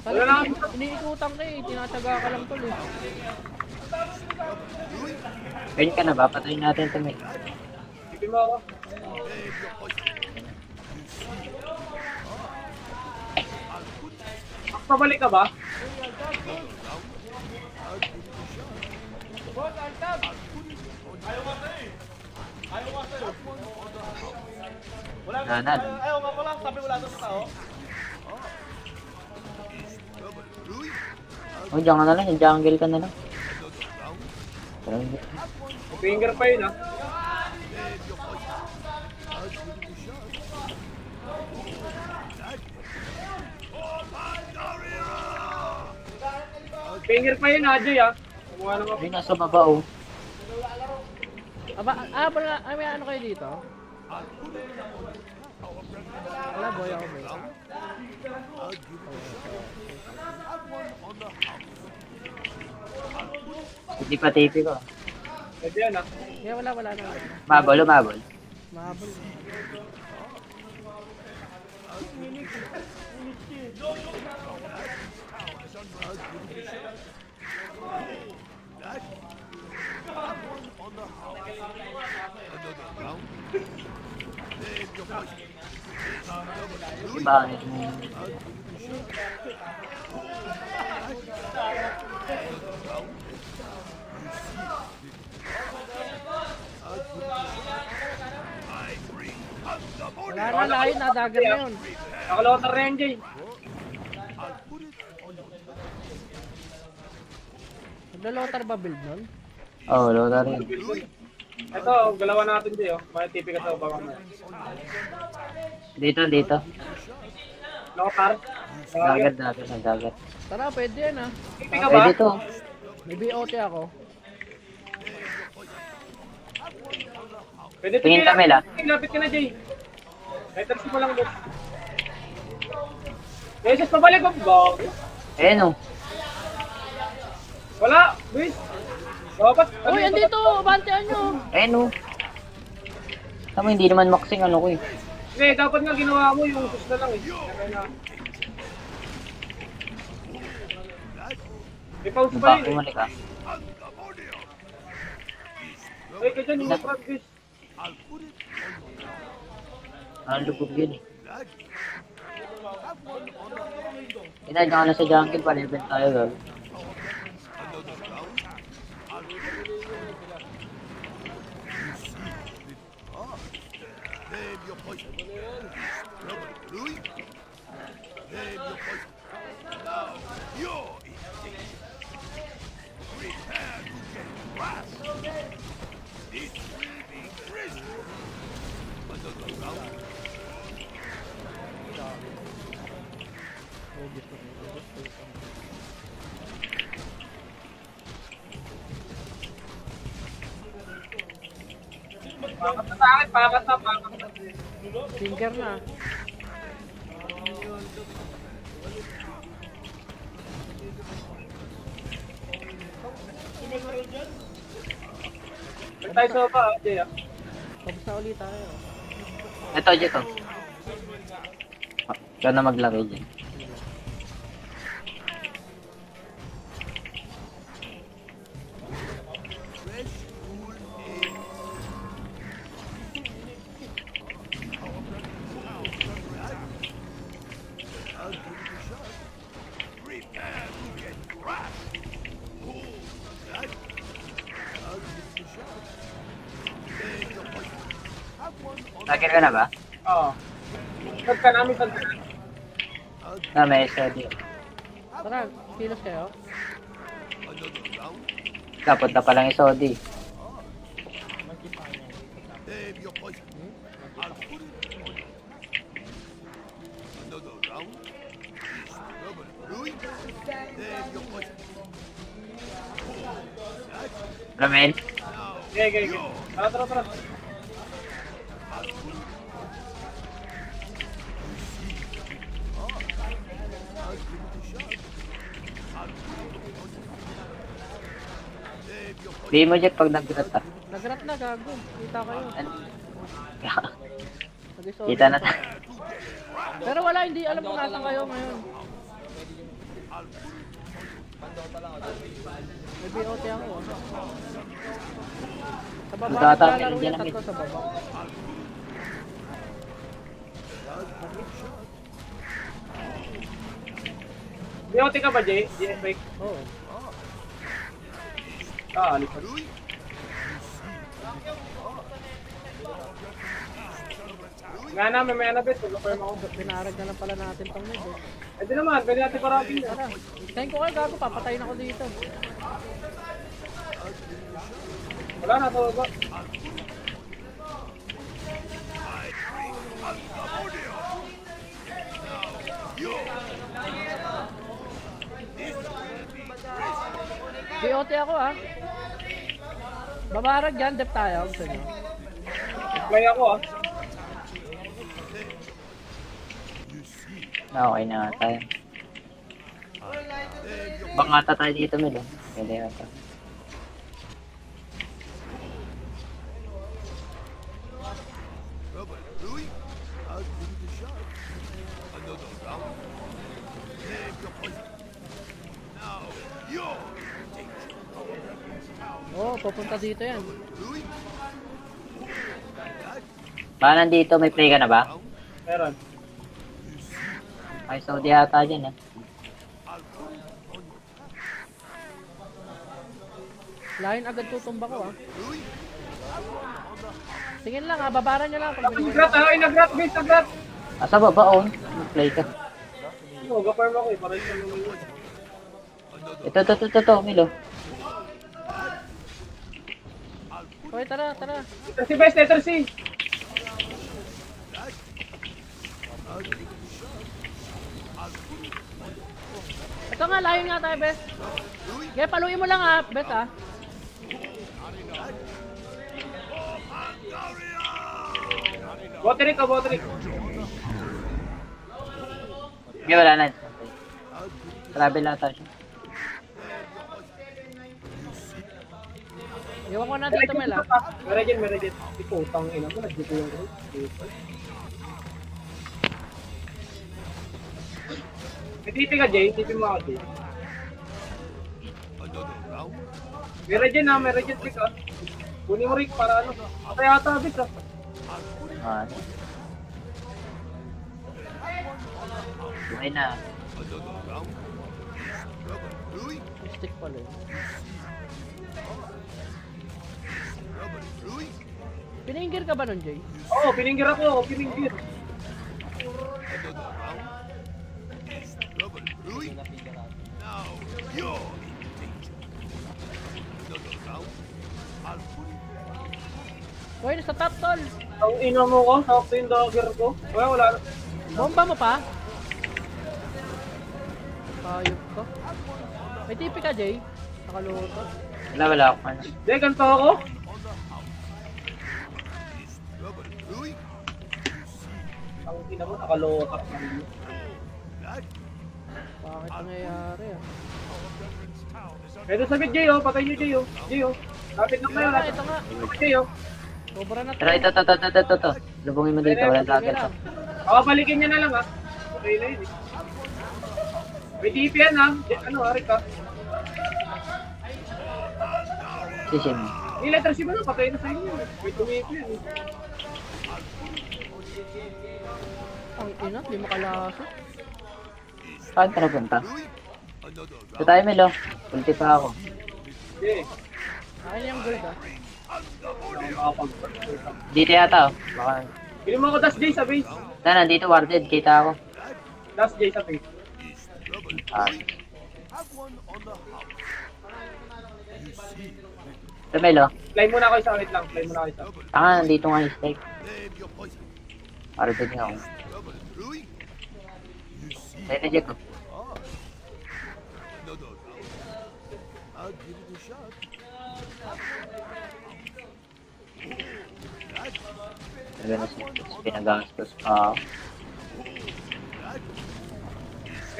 Wala na. Iniikutan ka eh. Tinataga ka lang tol eh. Ayun ka na ba? Patayin natin ito may. Ipin mo ako. Pabalik ka ba? Nanad. Ayaw nga pala, sabi wala doon sa tao. Oh, diyan ka na lang. Jungle ka na lang. Finger pa yun ah. Finger pa yun Joy ah. Kumuha naman. Ayun, nasa baba oh. May ano kayo dito? Wala boy ako may. Hindi pa TP ko. Pwede yan ah. Yeah, wala na. Mabol, umabol. Mahabol. Diba? Wala na layo na dagger na yun. Nakalotar na yan Jay. Naglo-lotar ba build nun? Oh, loader rin. Ito, galawan natin Jay oh. May tipi ka sa baba mo. Dito, dito. Lotar. Dagat natin, ang dagat. Tara, pwede yan ah. Tipi ka ba? Pwede to. May BOT ako. Pwede Tingin kami lang. Lapit ka na Jay. Letters mo lang doon. Jesus, pabalik ko. Bago. Ayun oh. Wala, Luis. Dapat. Uy, andito! Abantian nyo! Ayun oh. Tama, hindi naman maxing ano ko eh. Hindi, dapat nga ginawa mo yung sus na lang eh. Kaya na. May pause pa Diba, yun eh. bumalik ka. Ay, ka dyan, yung practice. Ang lubog yun eh. Inadya ka na sa jungle, palibin tayo gag. Pakat na sa akin, pakat na. Finger na. Balik tayo sa baba, Jay ah. Tapos na ulit tayo. Ito, dito. Ikaw na maglagay dyan. Lagyan ka na ba? Oo. Sag ka namin, sag ka namin. Na, may SOD. Tara, kilos kayo. Dapat na palang SOD. Ramel? Okay. Tara. Di mo jet pag nag-grat ah. Nagrat na, gago. Kita kayo. Kita na tayo. Pero wala, hindi alam kung nasan kayo ngayon. May BOT ako. Sa baba Magtata- naglalaro Diyan yung ang tatlo sa baba. BOT ka ba, Jay? GS break? Oo. Ah, alipas. Nga namin, may anabit. Confirm ako. Pinarag na lang pala natin pang mid eh. Eh di naman, pwede natin parating yan. Tara, hintayin ko kayo gago, papatayin ako dito. Wala na, sa baba. BOT ako ah. Babarag yan, dep tayo. Gusto nyo? Play ako ah. Okay na nga tayo. Baka ata tayo dito, Mel. Pwede ata. Oo, pupunta dito yan. Baka nandito, may play ka na ba? Meron. Ay, Saudi ata dyan, ah. Line agad tutumba ko ah. Tingin lang ah, babaran nyo lang. Pag binigay Nagrat ah, nagrat, guys, nagrat. Asa baba, oh. May play ka. Oo, ga-farm ako eh, para sa mga Ito, Milo. Okay, tara, tara. Letter C, best, letter C. Ito nga, layo nga tayo, Bes. Okay, paluin mo lang ah, Bes ah. Boterik ka, boterik. Hindi, wala na. Travel ata siya. Iwan ko na dito, Mel ah. Meron, meron. Iputang ina mo, nagdito yung road. May tipi ka, Jay. Tipi mo ako, Jay. Meron dyan, meron dyan, pick, ah. Kunin mo rin para ano. Patay ata, abis, ah. Ah. Buhay na. Stick pala eh. Piningir ka ba nun, Jay? Oo, piningir ako, piningir. Uy, nasa top tol. Ang ina mo ko, sakto yung dagger ko. Wala. Bomba mo pa? Ayop ka. May tipi ka, Jay? Nakaluto. Wala ako. Ano. Jay, ganito ako. Ang ina mo, nakalotak. Bakit nangyayari ah? Ito sa mid, Jay, oh. Patay niyo, Jay, oh. Jay, oh. Lapit lang kayo, lapit. Ito nga. Jay, oh. Sobra na to. Pero ito. Lubungin mo dito, walang Okay target. lang. Balikin niya na lang, ha. Okay na yun, eh. May TP yan, ha. Ano, Arik, ha. Sisim. Yung letter C ba na? Patay na sa inyo. May tumipi yan, eh. Ang ina, di makalasok. Saan ka napunta? Ito tayo, Milo. Ulti pa ako. Okay. Akin yung gold ah. Dito yata, oh. Baka... Pili mo ako dash J sa base. Nandito warded. Kita ako. Dash J sa base. Ah. Ito, Milo. Fly muna ako isa, wait lang. Fly muna ako isa. Nandito nga yung stake. Warded nga ako. Tayo na, Jacob. Talaga na pinagastos pa ako.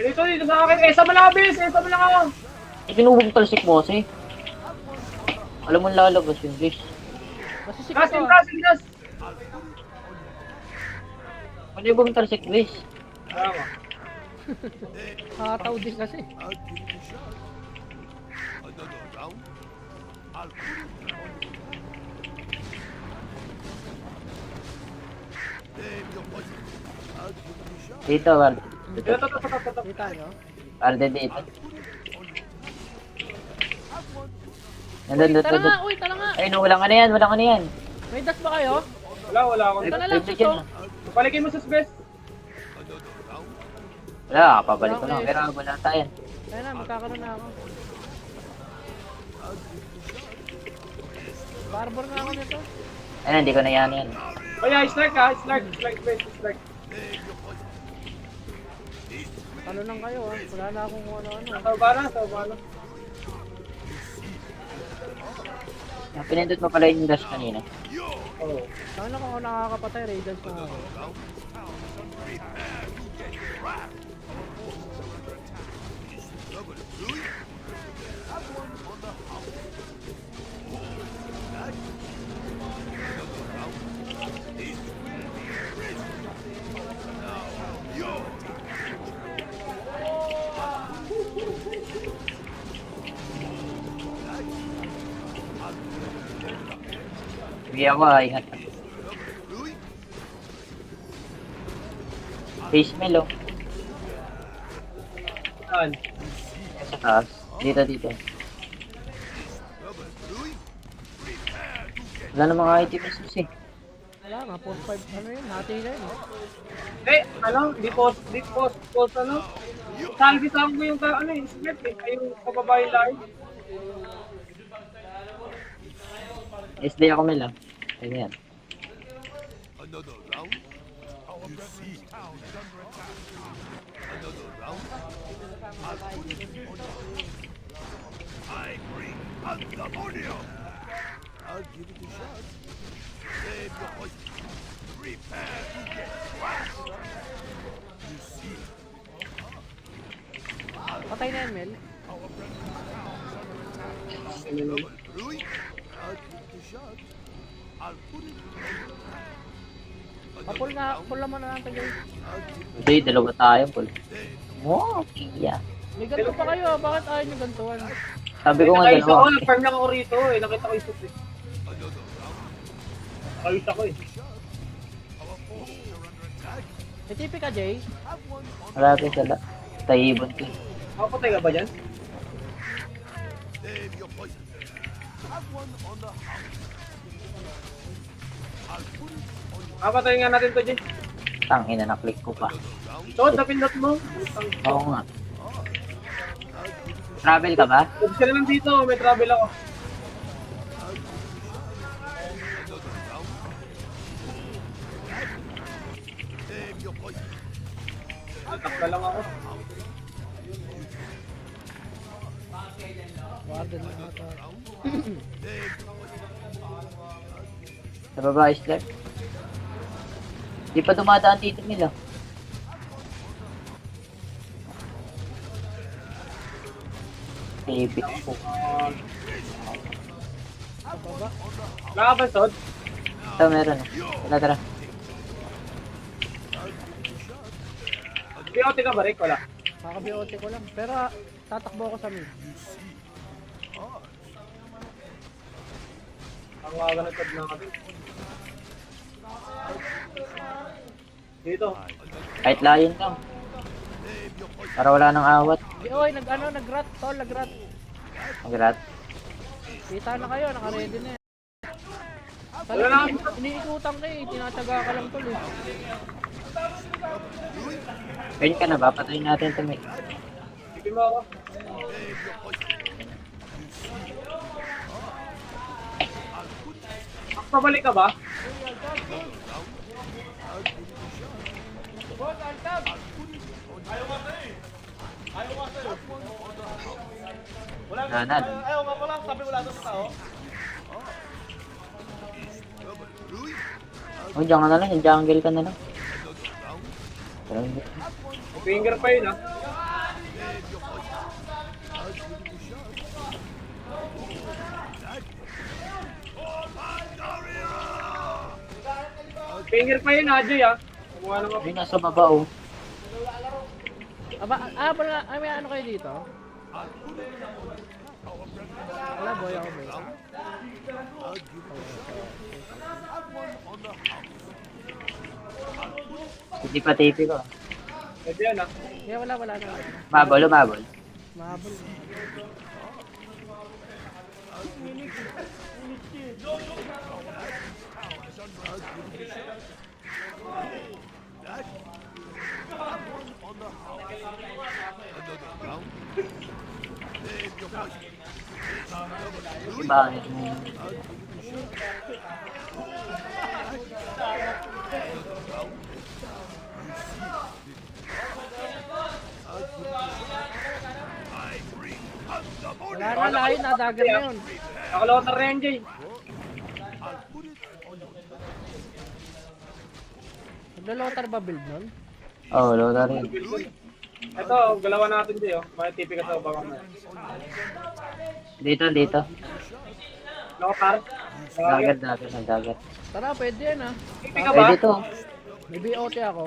Dito sa akin. Esa malabis! Esa malabis! Pinubog talsik mo kasi. Alam mo lalabas yung fish. Masisik Gas, ko gas, ah. gas! Ano yung talsik fish? Tama. Hataw din kasi. Dito, Walde. Ito, ito. Kita nyo? Walde dito. Nandun, Tara doon. nga, uy, tara nga. Ay, no, walang ano yan, walang ano yan. May dash ba kayo? Wala ako. Ito na lang, Bigyan suso. mo. Palikin mo sa best. Wala, kapabalik ko lang. Pero wala tayo. Ayun na, magkakaroon na ako. Barbor na ako nito. Ayun, hindi ko na yan. Kaya, strike ha. Strike best. Strike. Talo lang kayo ah. Wala na akong kung ano-ano. Sa bala. Pinindot mo pala yung dash kanina. Oo. Saan ako nakakapatay, Raiders na ako. Hindi ako, ingat. Face mail, oh. Saan? Sa taas. Dito. Wala na mga items eh. Wala nga, post 5, ano yun, hati na yun. Di post, ano? Salvi ko yung split eh. Ay, yung kababae lang. SD ako mel, ah. Ayan. Patay na yan, Mel. Pull naman na lang tayo. Hindi, dalawa tayo, Paul. Oh, yeah. May ganto pa kayo, bakit ayaw nyo gantuan? Sabi ko nga Nakayos ako, dalawa. nag-farm lang ako rito eh. Nakita ko yung suit eh. Nakayos ako eh. May tipi ka, Jay? Malapit sa taibon ko. Makapatay ka ba dyan? Makapatay nga natin to, Jay. Tangina, na-click ko pa. So, napindot mo. Oo nga. Travel ka ba? Huwag ka na lang dito, may travel ako. Takla lang ako. Warden na ata. Sa baba, Isler. Di pa dumadaan dito nila. Tipid po. Sa baba. Nakapasod? Ito, meron. Tara. BOT ka ba, Rick? Wala. Kaka-BOT ko lang. Pero tatakbo ako sa mid. Ang maganatad na kami. Dito. Kahit layon lang. Para wala nang awat. Oy, nag-rat. Tol, nag-rat. Magrat. Kita na kayo, naka-ready na yan. Wala na. Iniikutan ka eh. Tinataga ka lang tol eh. Kain ka na ba? Patayin natin ito, mate. Ipin mo ako. Pabalik ka ba? Nanan. Ayaw nga pala, sabi wala sa tao. Oh, diyan ka na lang. Yung jungle ka na lang. Finger pa yun ah. Finger pa yun ah, Jay ah. Kumuha naman. Ay, nasa baba, oh. May ano kayo dito? Wala, boy ako, boy. Hindi pa tipi ko. Pwede yan ah. Kaya wala na. Mabol, umabol. Mahabol. Bakit? Wala na layo na, dagger na yun. Nakalotar na yan, Jay. Naglo-lotar ba build nun? Oo, load rin. Ito, galawan natin, Jay. Oh. May tipi ka sa baka mo. Dito. Lotar. Dagat, dagat. Tara, pwede yan ah. Tipi ka ba? Pwede to. May BOT ako.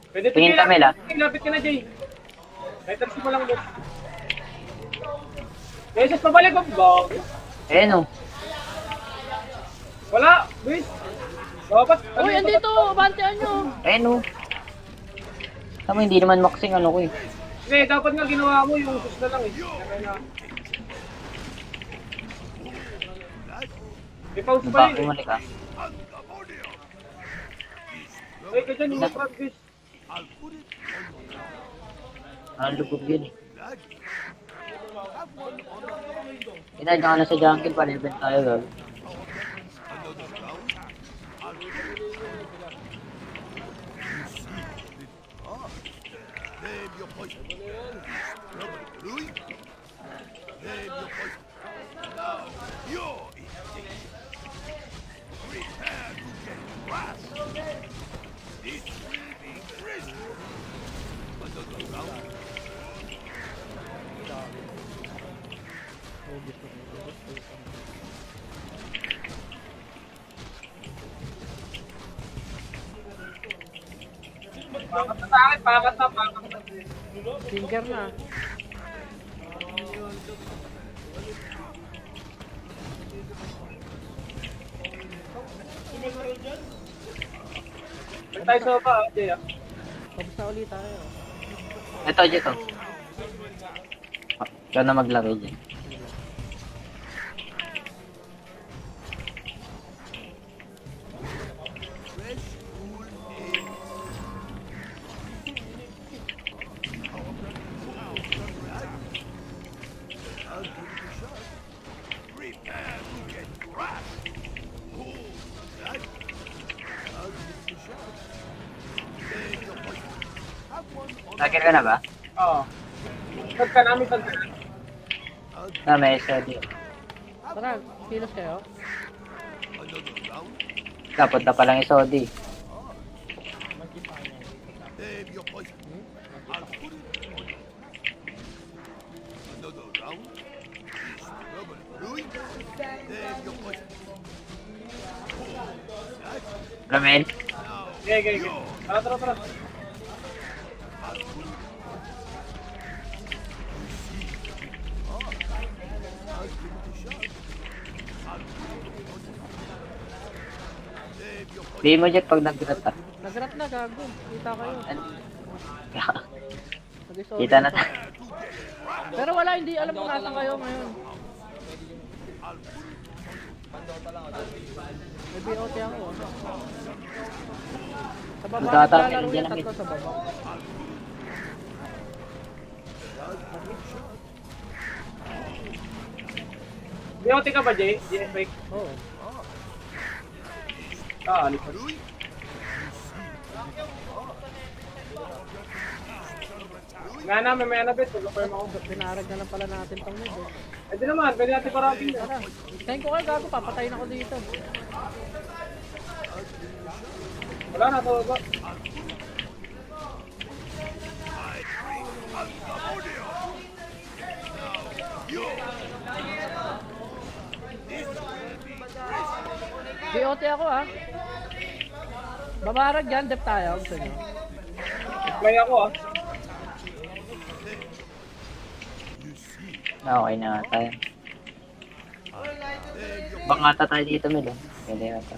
Pwede Tingin kami lang. Lapit ka na, Jay. Letters mo lang doon. Jesus, pabalik ko. Bago. Ayan o. Wala, boys. Dapat. Uy, andito! Bantian nyo! Ayan o. Tama, hindi naman maxing ano ko eh. Hindi, dapat nga ginawa mo yung sus na lang eh. Kaya na. May pause pa Baka yun eh. bumalik ah. Ay, ka dyan, inuprag, guys. Ang lubog yun eh. Inadya ka na sa jungle, palibin tayo gag. Pakat na sa akin, pakat na. Finger na. Ba't tayo sa baba, Jay ah? Tapos na ulit tayo. Ito, dito. Ikaw na maglagay dyan. Lagyan ka na ba? Oo. Tag ka namin, tag ka na. May isa dito. Tara, kilos kayo. Dapat na palang isodi. Ramel? Okay. Tara. Di mo dyan pag nag-grat ah. Nagrat na, gago. Kita kayo. Nag-isolve Kita na ito. Pero wala, hindi alam kung nasan kayo ngayon. May BOT ako. Sa baba, Magtatangin naglalaro dyan yung ang tatlo sa baba. Biote ka ba, Jay? Jay, Oo. alis ka. May na, bet. Confirm ako. Pinarag na lang pala natin pang mid eh. Pwede naman, pwede natin parapin na. Tara, hintayin ko kayo, gago. Papatayin ako dito. Wala na, to ba? BOT ako ah. Babarag dyan, dep tayo. Gusto nyo. Play ako ah. Okay na nga tayo. Bangata tayo dito, Mel. Pwede yata.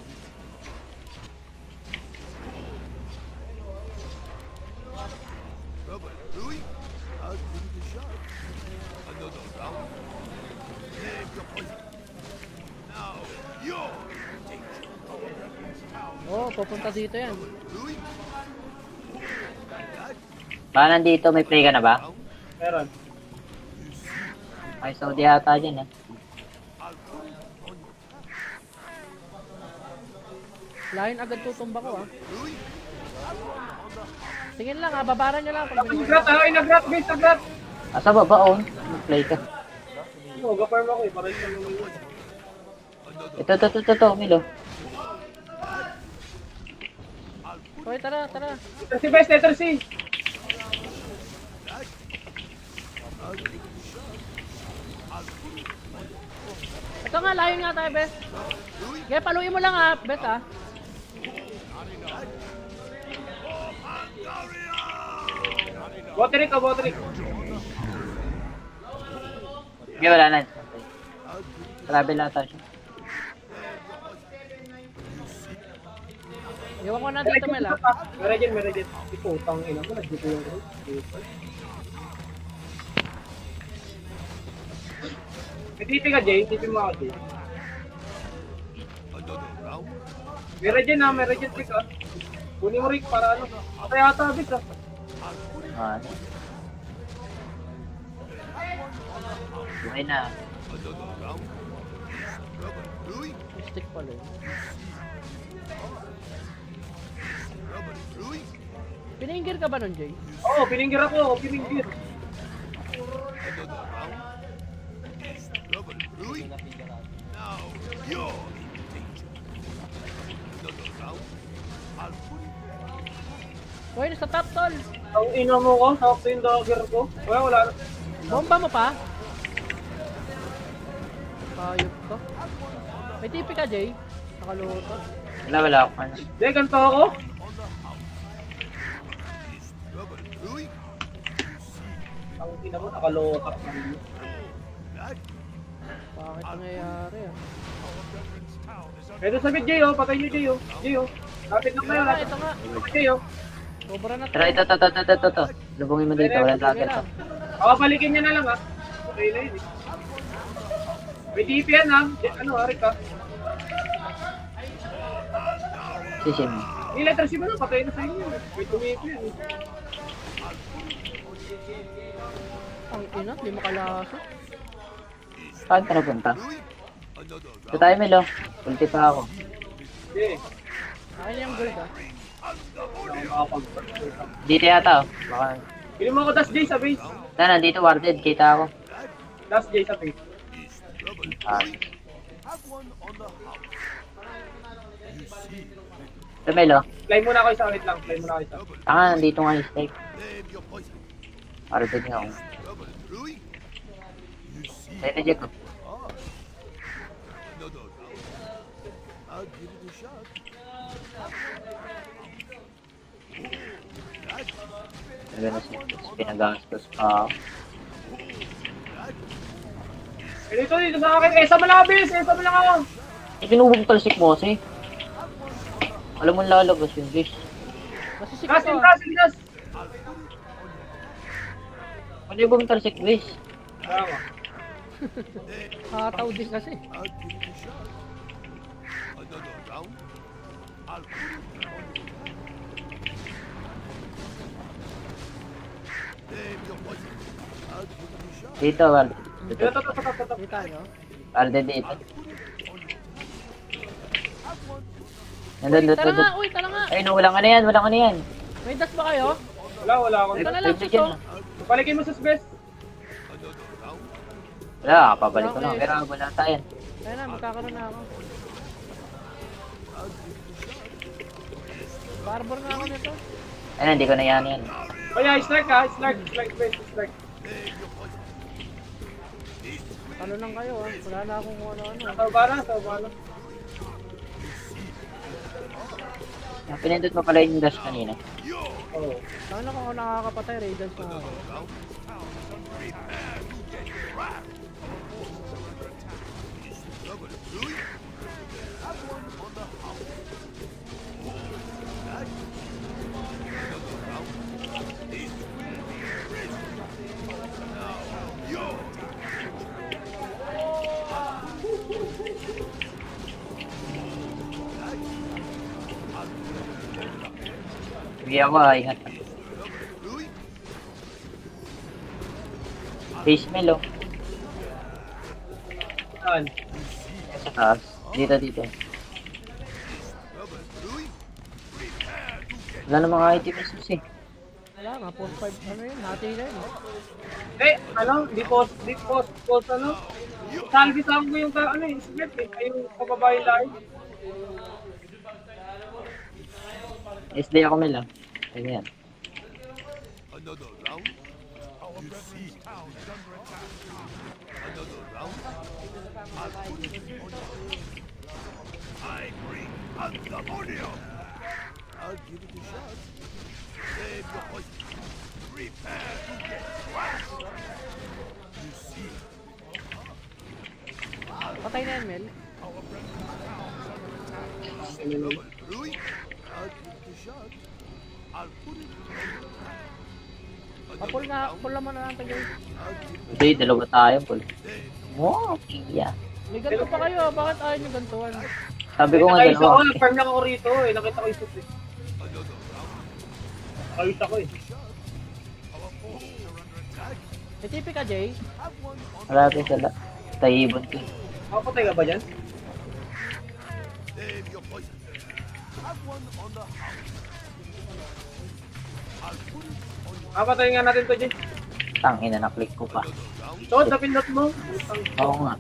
Oo, pupunta dito yan. Baka nandito, may play ka na ba? Meron. Ay, Saudi yata dyan, Lain agad tutumba ko ah. Tingin lang ah, babaran nyo lang. Pag Nagrat ah, nagrat, base, nagrat. Asa baba, Mag-play ka. Oo, ga-farm ako eh, para isa naman yun. Ito, Milo. Okay, tara, tara. Letter C, base, letter C. Ito nga, layo nga tayo, Bes. Okay, paluin mo lang ah, Bes ah. Boterik ka, boterik. Hindi, wala na. Travel ata siya. Iwan ko na dito, Mel ah. Meron dyan. Iputang ina ko, nagdito yung group. May tipi ka, Jay. Tipi mo ako, Jay. Meron dyan, pick ah. Kunin mo Rick para ano. Patay ata, abis ah. Ano? Buhay na. Stick pala eh. Piningir ka ba nun, Jay? Oo, piningir ako, piningir. Hoy, nasa top tol. Ang ina mo ko, hawak yung dagger ko. Wala na. Bomba mo pa? Ayop ka. May tipi ka, Jay. Nakaluto. Wala ako. Ano? Hindi, ganito ako. Ang ina mo, nakalotak na rin. Bakit nangyayari ah? Pwede sabi, Jay, oh. Patay niyo, Jay, oh. Jay, oh. Lapit na kayo, lapit Ito nga. na. Jay, oh. Sobra na to. Tara, ito. Lubungin mo dito, walang target to. Pakapalikin niya na lang, ha. Okay na yun, eh. May TP yan, ha. Ano, Arik, ha. Sisim. Yung letter C ba na? Patay na sa inyo. May tumipi yan, eh. Ang ina, di makalasa. Saan ka napunta? Ito tayo, Milo. Ulti pa ako. Okay. Akin yung gold ah. Dito yata, Baka... Pili mo ako dash J sa base. Nandito, warded. Kita ako. Dash J sa base. Ah. Ito, Milo. Fly muna ako isa, wait lang. Fly muna ako isa. Nandito nga yung stake. Warded nga ako. Tayo na, Jacob. Pinagastos pa. Dito sa akin. Esa malabis! Esa mo lang ako! Pinubog talsik mo kasi. Alam mo lalabas yung guys. Masisik Gas, ko. gas! Ano yung bumitalsik guys? Tama. Hataw din kasi. Dito, warded. Ito. Kita nyo? Warded dito. Nandun, Tara nga, uy, tara nga. Ay, no, walang ano yan. May dash ba kayo? Wala ako. Ito na lang, Bibigyan suso. na. Palikin mo sa best. Wala, papabalik ko lang. Okay. Pero wala tayo. Ayun na, magkakaroon na ako. Barbor na ako nito. Ayun, hindi ko na yan. Kaya, strike ha. Strike base. Strike. Ano lang kayo ah. Wala na akong ano-ano. Sa bala. Pinindot mo pala yung dash kanina. Oo. Saan ako nakakapatay, Raiders na ako. Sige ako, ingat ka. Face Melo. Saan? Sa taas. Dito. Wala na mga items eh. Wala nga, 4-5, ano yun, hati na yun. Di post, ano? Salvi sa ko yung ano yung sigat eh. Ay yung kababae live. SD ako Melo. Ayan. Another round? You see how it's under attack. Another round? I'll put it on you. I bring pandemonium. I'll give it a shot. Save your voice. Prepare to get whacked. You see. Patay na yan, Mel. Double Louis. I'll give it a shot. I'll put it on you. Kapul nga, pull naman na lang tayo. Hindi, dalawa tayo. Wow, iya. May ganito pa kayo, bakit ayaw nyo gantuan? Sabi ko nga Nakayos ako, dalawa. nag-farm lang ako rito eh. Nakita ko yung suit eh. Nakayos ako eh. May TP ka, Jay? Marami sila. Taibon ko. Makapatay ka ba dyan? Save your poison. Have one on the house. I'll put it on you. Makapatay nga natin to dyan. Tangina, na-click ko pa. So, napindot mo. Oo nga.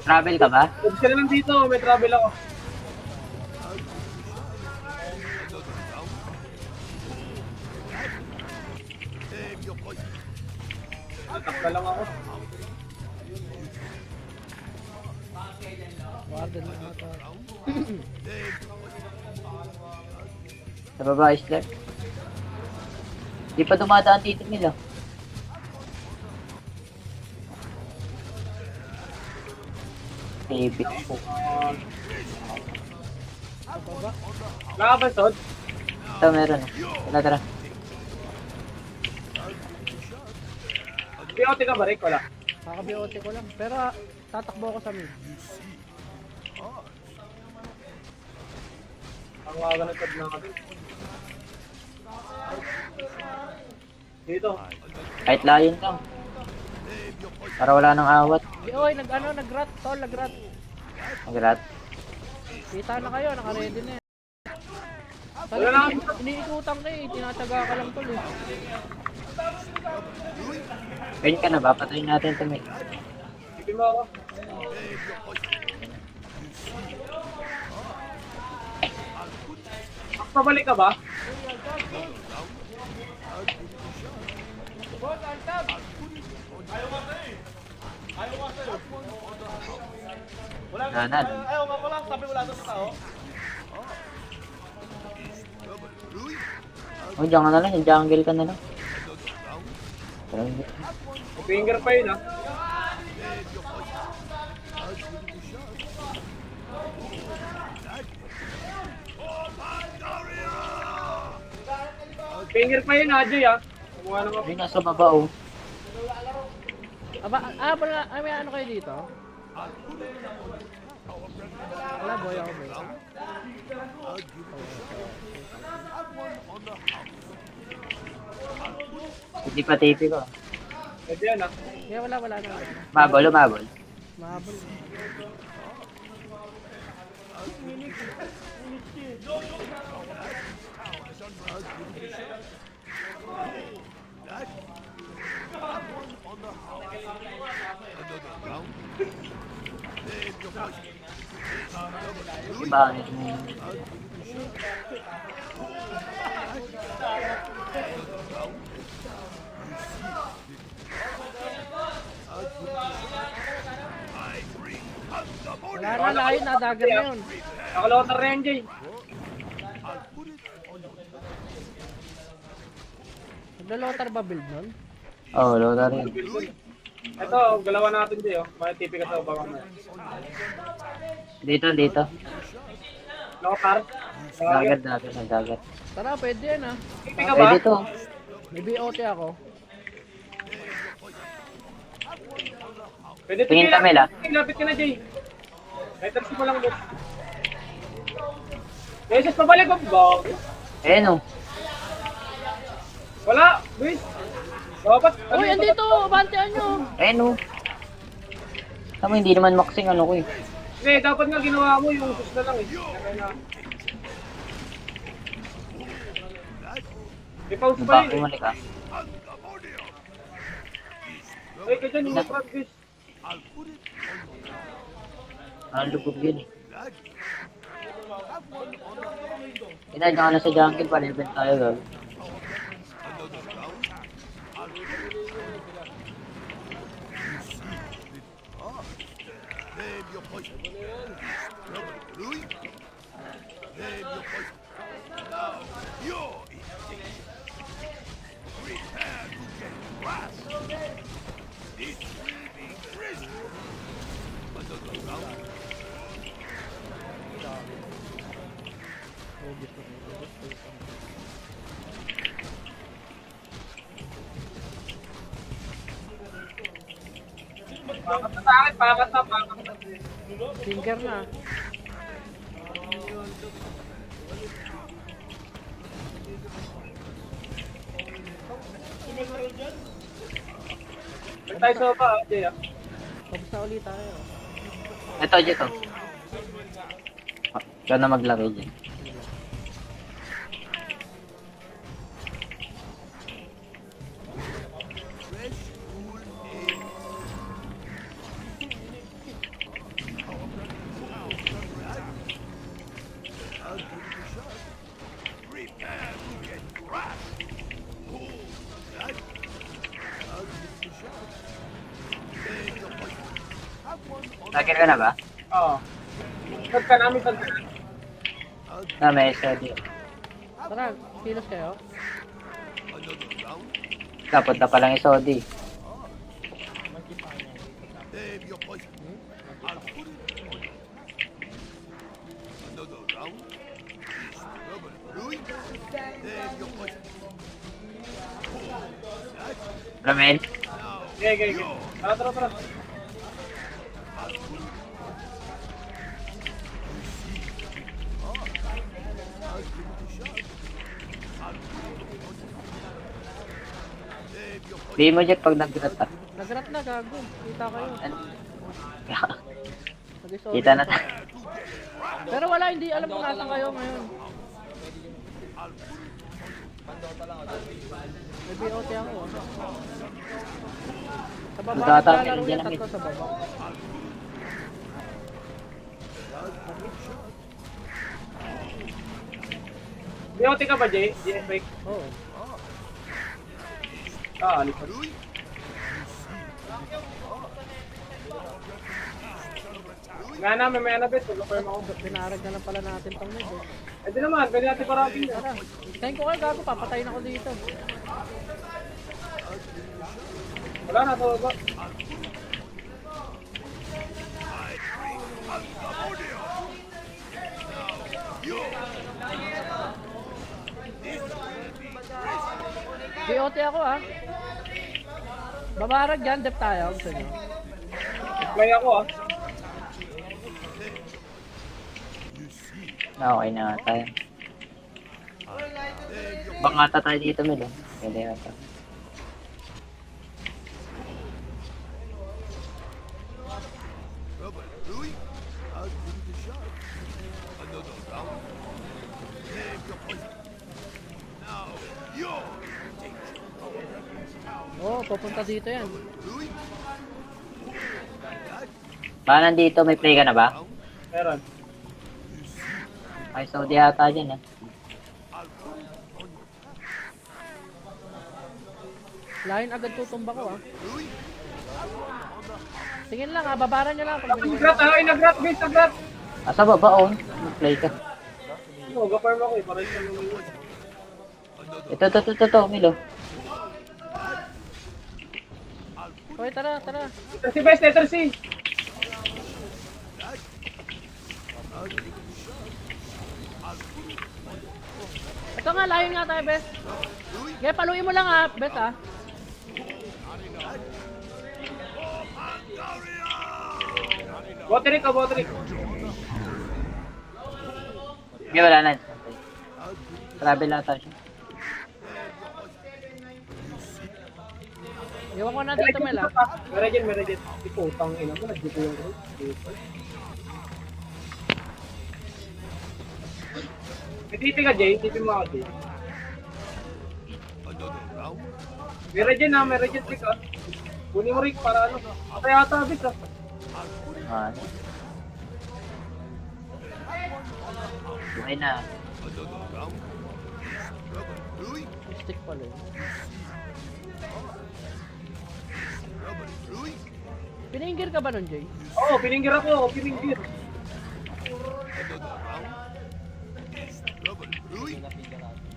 Travel ka ba? Huwag ka na lang dito, may travel ako. Save your poison. Takka lang ako. Warden na ata. Sa baba, Isler. Di pa dumadaan dito nila. Baby ako. Wala ka ba, Sod? Ito, meron. Tara. BOT ka ba, Rick? Wala. Kaka-BOT ko lang. Pero tatakbo ako sa mid. Ang waganatad na natin. Dito. Kahit layon lang. Para wala nang awat. Oy, nag-rat, tol, nag-rat. Magrat. Kita na kayo, naka-ready na yan. Wala na. Iniikutan ka eh, tinataga ka lang tol eh. Pwede ka na ba? Patayin natin ito, mate. Sige mo ako. Pabalik ka ba? Nanan. Ayaw nga pala, sabi wala doon sa tao. O, diyan ka na lang. Yung jungle ka na lang. Pero hindi. Finger pa yun ah. Finger pa yun ah, Joy ah. Kumuha naman. Ay, nasa baba, oh. May ano kayo dito? Wala, boy ako boy. Hindi pa TP ko. Pwede yan ah. Yeah, wala na. Mabol, umabol. Mahabol. Iba, Wala na, layo na, dagger na yun. Nakalawatar na yan, Joy. Lolotar ba build nun? Oo, low na rin. Ito, galawan natin dito. May tipi ka sa baka na. Dito. Lotar. Dagat natin, ang dagat. Tara, pwede yan ah. Tipi ka ba? Pwede to. May BOT ako. Pwede Tingin kami lang. Lapit ka na, Jay. Letters mo lang doon. Jesus, pabalik ko. Bago. Ayan o. Wala, Luis. Dapat. Uy, andito! Abantian nyo! Ayan o. Tama, hindi naman maxing ano ko eh. Hindi, dapat nga ginawa mo yung sus na lang eh. Kaya na. May pause pa Baka yun eh. umalik ka. Ay, ka dyan, yung practice. Ang lubog yun eh. Inadya ka na sa jungle, pa-level tayo gag. Name your poison. Trouble brewing. Name your poison. Now you're in danger. Prepare to get crushed. It will be crisp. Another round. Pakat na sa akin, pakat na. Tinker na. May tayo sa ba, Jay ah. Tapos na ulit tayo. Ito, dito. Ikaw na maglaki dyan. Fresh, cool air. I'll give it a shot. Prepare to get crushed. Hold that. I'll give it a shot. Name your poison. Have one on Lagyan ka na ba? Oo. Tag ka namin, tag ka namin. Na, may SOD. Tara, kilos kayo. another round. Dapat na palang SOD. Name your poison. I'll put it on you. Another round. Is trouble brewing? Name your poison. Ramel? Okay. Tara. I'll give it a shot. I'll put it on you. Name your poison. Di mo jet pag nag-grat ah. Nag-rat na, gago. Kita kayo. Nag-isolve Kita na tayo. Pero wala, hindi alam kung nasan kayo ngayon. May BOT ako. Sa baba, Magtatapos naglalaro din yung ang tatlo sa baba. BOT ka ba, Jay? GFX? Oo. Alipad. May bet. Mag-affirm ako. Binarag na lang pala natin tong mid eh. Eh di naman, pwede natin parating na. Tara, hintayin ko kayo, gago. Papatayin ako dito. Wala na, to ba? BOT ako ah. Babarag dyan, dep tayo. Gusto nyo? Play ako ah. Okay na tayo. Bangata tayo dito, Milo. Pwede yata. Trouble brewing? I'll give it a shot. Another round. Name your poison. Now you're in danger. Oo, pupunta dito yan. Brewing? Baka nandito, may play ka na ba? Meron. Ay, Saudi yata dyan ah. Lain agad tutumba ko ah. Tingin lang ah, babaran nyo lang. Pag Nagrat ah, nagrat, guys, nagrat! Asa baba, on? Mag-play ka. Mag-affirm ako eh, para sa mga Ito, Milo. Okay, tara, tara. Letter C, best, letter C. Ito nga, layo nga tayo, bes. Okay, paluin mo lang ha, bes ha. Boterik ka, boterik. Hindi, wala na. Travel ata siya. Iwan ko na dito, Mel ha. Meron dyan. Iputang ina mo, nagdito yung group. May tipi ka, Jay. Tipi mo ako, Jay. Another round. Meron dyan, Rick, ah. Kunin mo, Rick, para ano. Patay ata, abis, ah. Ah. Okay na. Another round. Rubber, Louis. Stick pala yun. Rubber, Louis. Piningir ka ba nun, Jay? Oo, piningir ako, piningir. Another round. Rubber, Louis.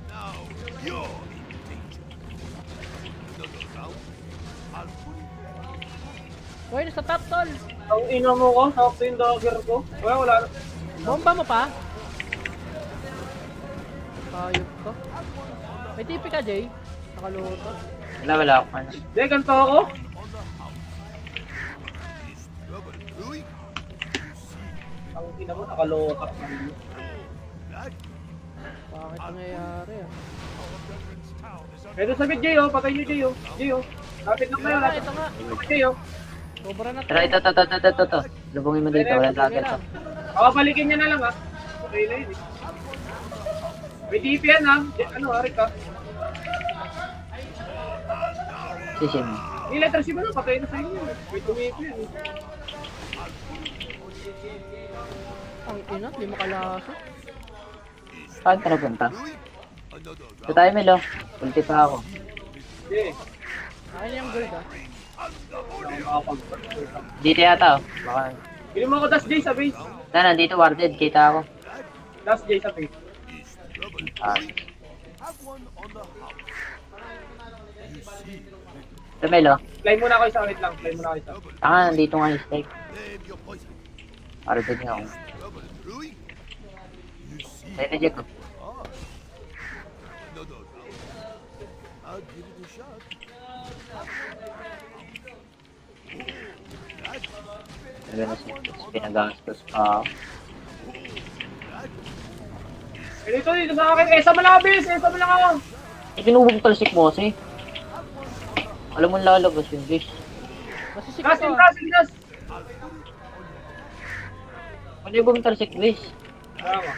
Now you're in danger. Another round. I'll put it back. Hoy, nasa top, tol. Ang ina mo ko, sakto yung dagger ko. Wala. Bomba mo pa? Ayop ko. May tipi ka, Jay? Nakaluto. Wala ako. Ano. Hindi, ganito ako. Rubber, Louis. Ang ina mo, nakalotak. Black. Bakit nangyayari ah? Ito sabi, Jay, oh. Patay niyo, Jay, oh. Jay, oh. Lapit lang kayo, lapit. Ito nga. Jay, oh. Sobra na to. Tara, ito. Lubungin mo dito. Walang Okay travel to. lang. Balikin niya na lang, ah. Okay na yun, eh. May DP yan, ah. Ano, Arik, ah. Sisim. Yung letter C mo na, patay na sa inyo. May tumipi yan, eh. Ang ina, di makalasa. Saan ka napunta? Another Ito round. tayo, Melo. Ulti pa ako. Jay, Ayun yung gold ah. makakapag-pag. Dito yata, oh. Baka... Bili mo ako dash, Jay, sa base. Nandito, warded. Kita ako. Dash, Jay, sa base. Rubber, Ah. have one on the house. Ito, Melo. Fly muna ako isa, wait lang. Fly muna ako isa. Taka, nandito nga yung stake. Name your poison. Warded nga ako. Rubber, Louis. You see. Tayo na, Jacob. Ah. Another round. I'll give it a shot. Nagano na siya. Tapos pinagastos pa ako. Dito sa akin. Esa malabis! Esa mo lang ako! Ikinubog talsik mo kasi. Alam mo lalabas yun, guys. Masisik Gas, ako. gas! Ano yung talsik, guys? Tama.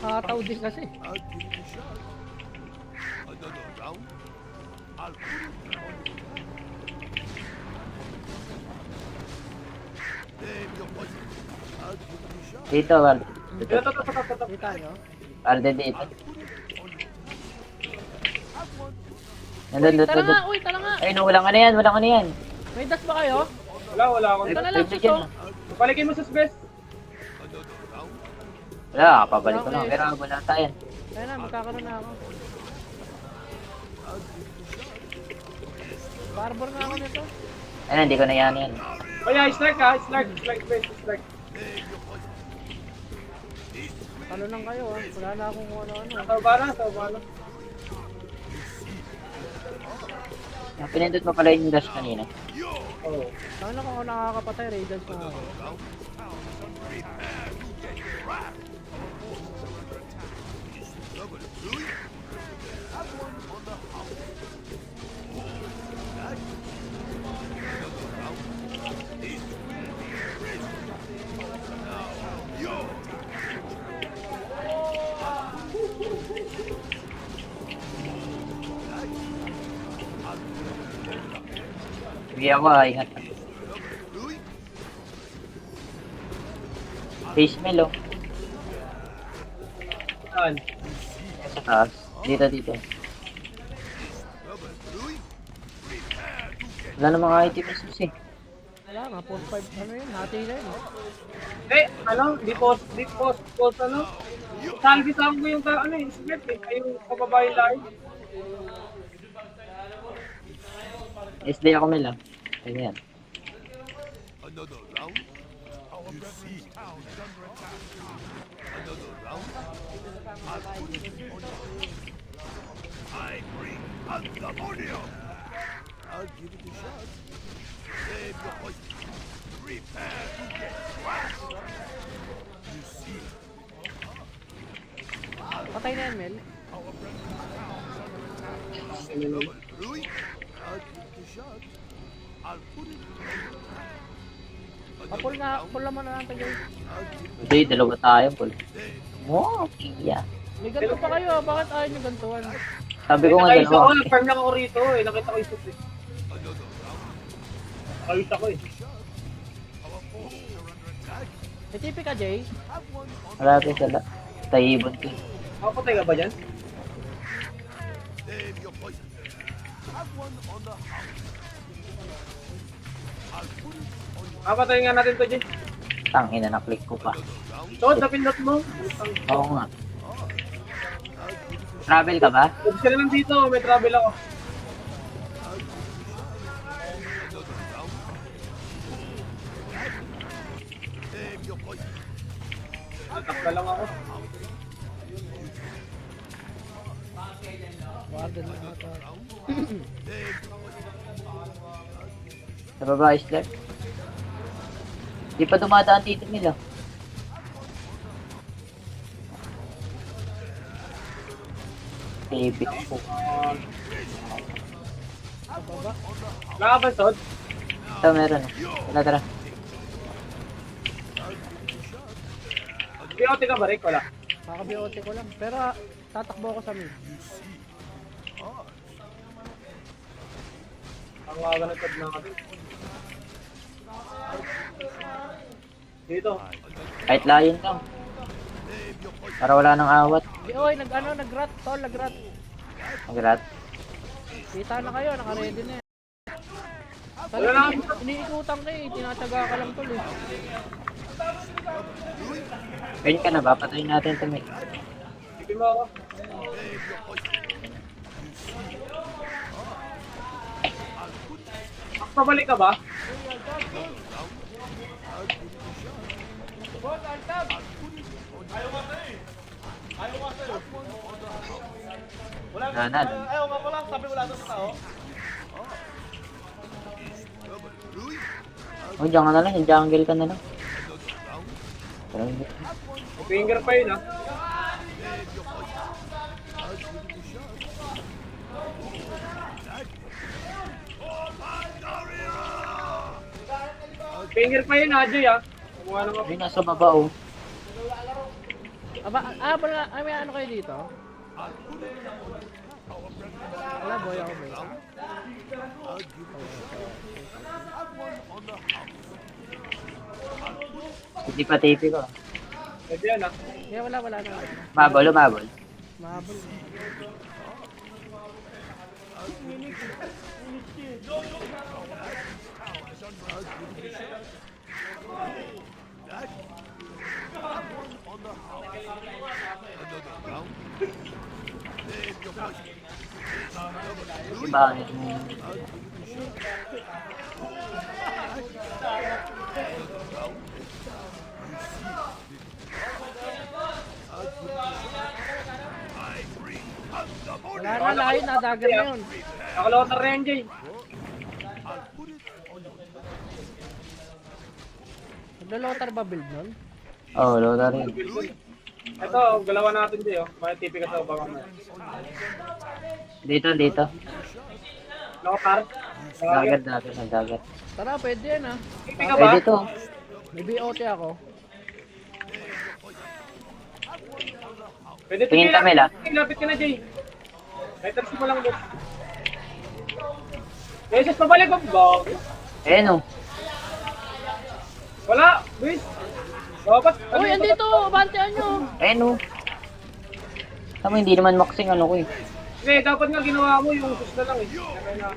Nakataw din kasi. I'll give it a shot. Another round. I'll put it on. Name your poison. I'll give it a shot. Dito, warded. Ito. Kita nyo? Warded dito. Uy, tara nga, Nandun. uy, tara nga. Ay, no, walang ano yan. May dash ba kayo? Wala ako. Ito na lang, Pwede suso. dyan. Balikin mo sa best. Another round. Wala, papabalik ko lang. Pero wala tayo. Ayun na, magkakaroon na ako. Barbor nga ako nito. Ayun, hindi ko na yan. Kaya, strike ha. Strike best. Strike. Ano lang kayo ah. Wala na akong ano-ano. Sa bala. Pinindot mo pala yung dash kanina. Oo. Ano kung ako nakakapatay, Raiders na ako. Sige ako, ingat. Face Melo. Saan? Sa taas. Dito. Wala namang items eh. Wala nga, 4-5 ano yun, hati na yun. Di post, ano? Salvi sa mo yung yung script, eh. Ay, yung kababae live. SD ako Mel ah. Ayun yan. Another round. You see. Another round. I'll put it on you. I bring pandemonium. I'll give it a shot. Save your point. Prepare to get crushed. You see. Patay na yan, Mel. Double Louis. I'll give it a shot. I'll put it on you. Kapul nga, pula mo na lang tayo. Hindi, dalawa tayo, Paul. Oh, iya. May ganito pa kayo, bakit ayaw nyo gantuan? Sabi ko nga Nakaisa dalawa. ako, nag-farm lang ako rito eh. Nakita ko yung suit eh. Nakita ko eh. May TP ka, Jay? Wala ko sala. Taibon ko. Makapatay ka ba dyan? Save your poison. Have one on the house. I'll put it on your Makapatay nga natin to, Jay. Tangina, na-click ko pa. round. So, napindot mo. Oo nga. Travel ka ba? Pwede ka na lang dito, may travel ako. Save your poison. Takpa lang ako. Warden na ata. Sa baba, Isler. Di pa dumadaan dito nila. Baby ko. Wala ka ba, Todd? Ito, meron. Tara, tara. BOT ka ba, Rick? Wala. Kaka-BOT ko lang. Pero tatakbo ako sa mid. Ang waga ng Todd na kami. Dito. Kahit layon lang. Para wala nang awat. Oy, nag-rat, tol, nag-rat. Magrat. Kita na kayo, naka-ready na yan. Wala na. Iniikutan ka eh, tinataga ka lang tol eh. Ayun ka na ba? Patayin natin ito, mate. Tipin mo ako. Pabalik ka ba? Nanad. Ayaw nga pala, sabi wala doon sa tao. Oh, diyan ka na lang. Yung jungle ka na lang. Parang Finger pa yun ah. Finger pa yun ah, Joy ah. Kumuha naman. Ay, nasa baba, oh. May ano kayo dito? Wala, boy ako boy. Hindi pa TP ko. Pwede yan ah. Yeah, wala na. Mabol, umabol. Mahabol. Diba? Wala na, layo na, dagger na yun. Nakalotar na yan, Jay. Naglo-lotar ba build nun? Oh, loader rin. Ito, galawan natin, Jay oh. May tipi ka sa baka mo. Dito, dito. Lotar. Dagat, dagat, dagat. Tara, pwede yan ah. Tipi ka ba? Pwede to. May BOT ako. Pwede Tingin kami lang. Lapit ka na, Jay. Letters mo lang doon. Jesus, pabalik ko. Bog. Ayun, oh. Wala, Luis. Dapat. Uy, andito! Abantian nyo! Ayun, oh. Tama, hindi naman maxing ano ko eh. Hindi, dapat nga ginawa mo yung sus na lang eh. Kaya na.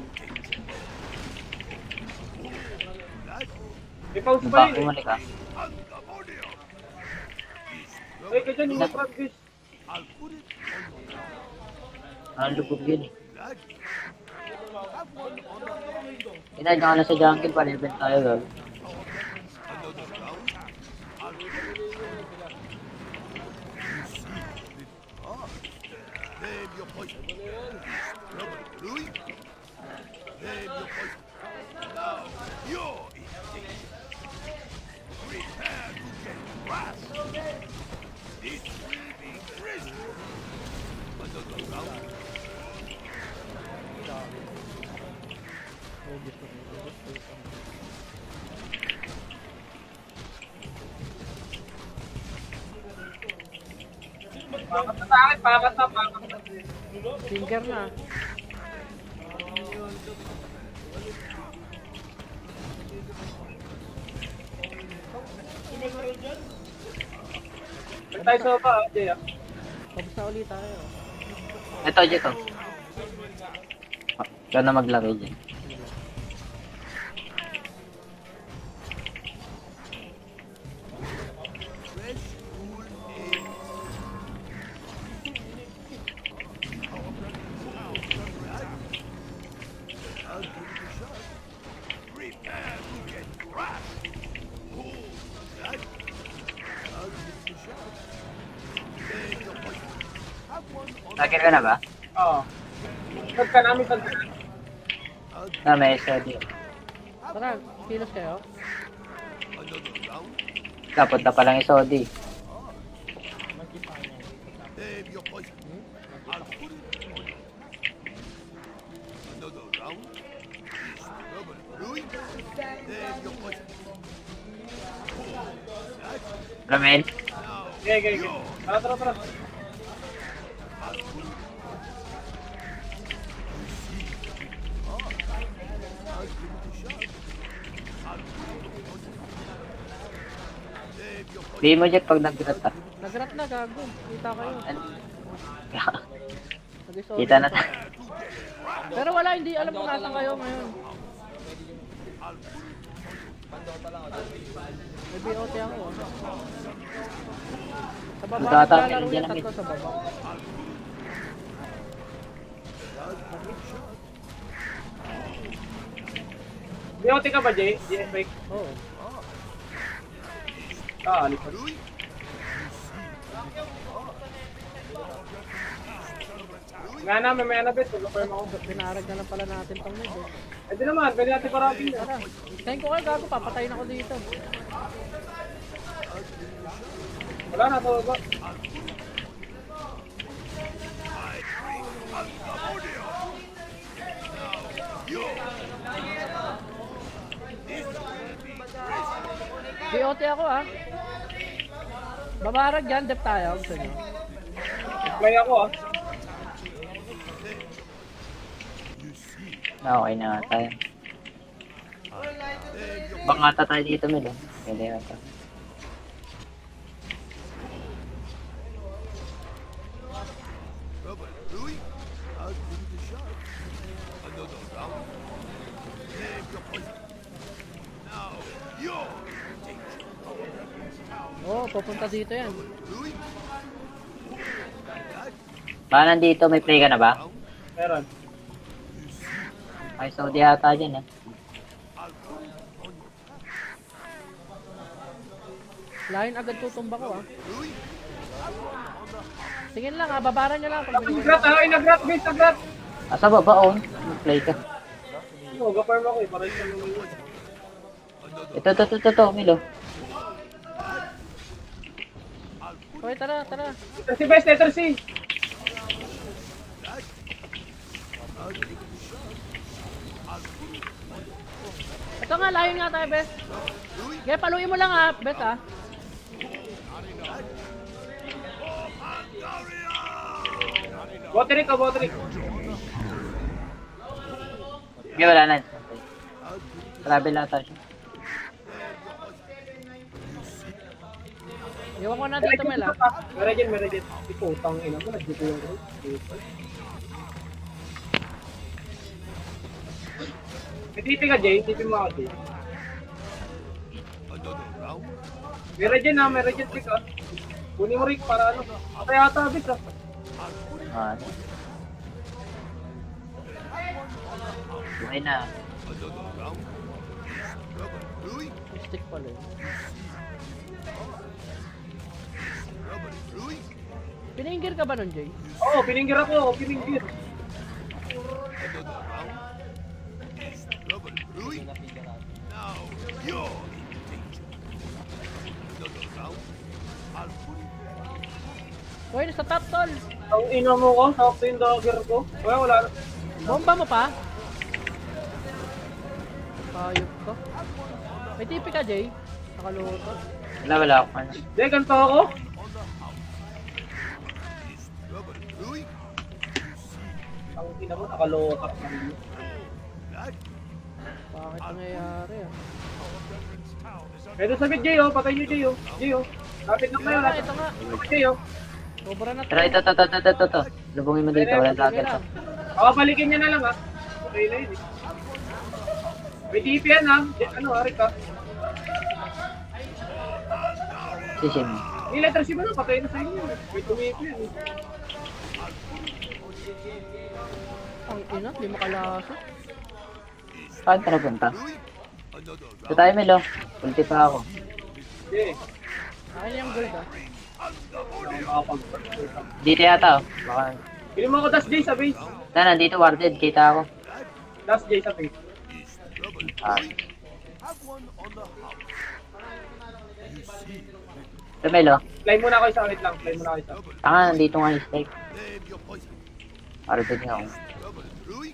I-pause pa Diba, yun eh. bumalik ah. Ay, ka dyan, yung practice. Ang lubog yun eh. Inad ka na sa jungle, pa-level tayo, gag. Another round. I'll put it on you. You see it. Ah. Name your poison. Trouble brewing. Name your poison. Now you're in danger. Prepare to get crushed. This will be crisp. Another round. Pakat na sa akin, pakat na. Finger na. Balik tayo sa baba, Jay. Tapos na ulit tayo. Ito, dito. Ikaw na maglagay dyan. Fresh, cool air. I'll give it a shot. Prepare to get crushed. Oh, that. I'll give it a shot. Name your poison. Have one on Lagyan ka na ba? Oo. Tag ka namin, tag ka. Na, may SOD. Tara, kilos kayo. another round. Dapat na palang SOD. Name your poison. I'll put it on you. Another round. Is trouble brewing? Name your poison. Ramel? Okay. Tara. I'll give it a shot. I'll put it on you. Name your poison. Di mo jet pag nag-grat ah. Nag-rat na, gago. Kita kayo. Nag-iso. Kita na tayo. Pero wala, hindi alam kung nasan kayo ngayon. May BOT ako. Sa baba, Magkata- naglalaro Diyan yung na, tatlo sa baba. BOT ka ba, Jay? GS Bike? Oo. Lipat. Brewing? Nga namin, may anabit. Mag-farm ako. Pinarag na lang pala natin pang mid eh. Eh di naman, pwede natin parating na. Tara, tingin ko kayo gago, papatayin ako dito. Wala na, to ba? BOT ako ah. Babarag yan, dep tayo. Gusto nyo? Play ako Okay na nga tayo. Baka ata tayo dito, Mel. Pwede ata. Trouble brewing? I'll give it a shot. Another round. Name your poison. Now you're in danger. Oo, pupunta dito yan. Brewing? Baka nandito, may play ka na ba? Meron. Ay, SOD ata dyan ah. Line agad tutumba ko ah. Brewing? Tingin lang ah, babaran nyo lang. Pag binigay. Nagrat, nagrat, guys, nagrat! Asa baba, oh. Mag-play ka. Mag-farm ako eh, para isa naman yun. Ito, Milo. Okay, tara. Letter C, best, letter C! Ito nga, layo nga tayo, Bes. Okay, paluin mo lang ah, Bes ah. Botrick ka, Botrick. Hindi, wala na. Travel ata siya. Iwan ko na dito, Mel ah. Meron. Iputang ina mo, nagdito yung road. May tipi ka, Jay. Tipi mo ako, Jay. Another round. Meron dyan, pick ah. Kunin mo rin para ano. Kaya ata, abis ah. Ah. Buhay na. Another round. Rubber Louis. Stick pala yun. Rubber Louis. Piningir ka ba nun, Jay? Oo, piningir ako, piningir. Another round. Rubber Louis. Now you're in danger. Another round. I'll put it. Uy, nasa top, tol. Ang ina mo ko, sakto yung dagger ko. Wala. Bomba mo pa? Ayop ko. May tipi ka, Jay? Nakaluto. Wala ako. Ano. Hindi, ganito ako. Rubber Louis. Ang ina mo, nakalokat. Bakit nangyayari ah? Ito sa mid, Jay, oh. Patay niyo, Jay, oh. Jay, oh. Lapit lang kayo, lapit. Ito nga. Jay, oh. Sobra na to. Pero ito. Lubungin mo dito. Walang Okay target to. lang. Balikin niya na lang, ha. Okay na yun, eh. May TP yan, ha. Ano, Arik, ha. Sisim. Yung letter C ba na? Patay na sa inyo. May tumipi yan, eh. Ang ina, di makalasok. Saan ka napunta? Louis. Another Ito round. tayo, Melo. Ulti pa ako. Okay. Akin yung gold ah. Dito yata, oh. Baka... Pili mo ako dash Jay sa base. Nandito warded. Kita ako. Dash Jay sa base. Rubber Ah. Have one on the house. You see. Ito, Melo. Fly muna ako isa, wait lang. Fly muna ako isa. Tanga, nandito nga yung snake. Name your poison. Warded nga ako. Rubber Louis.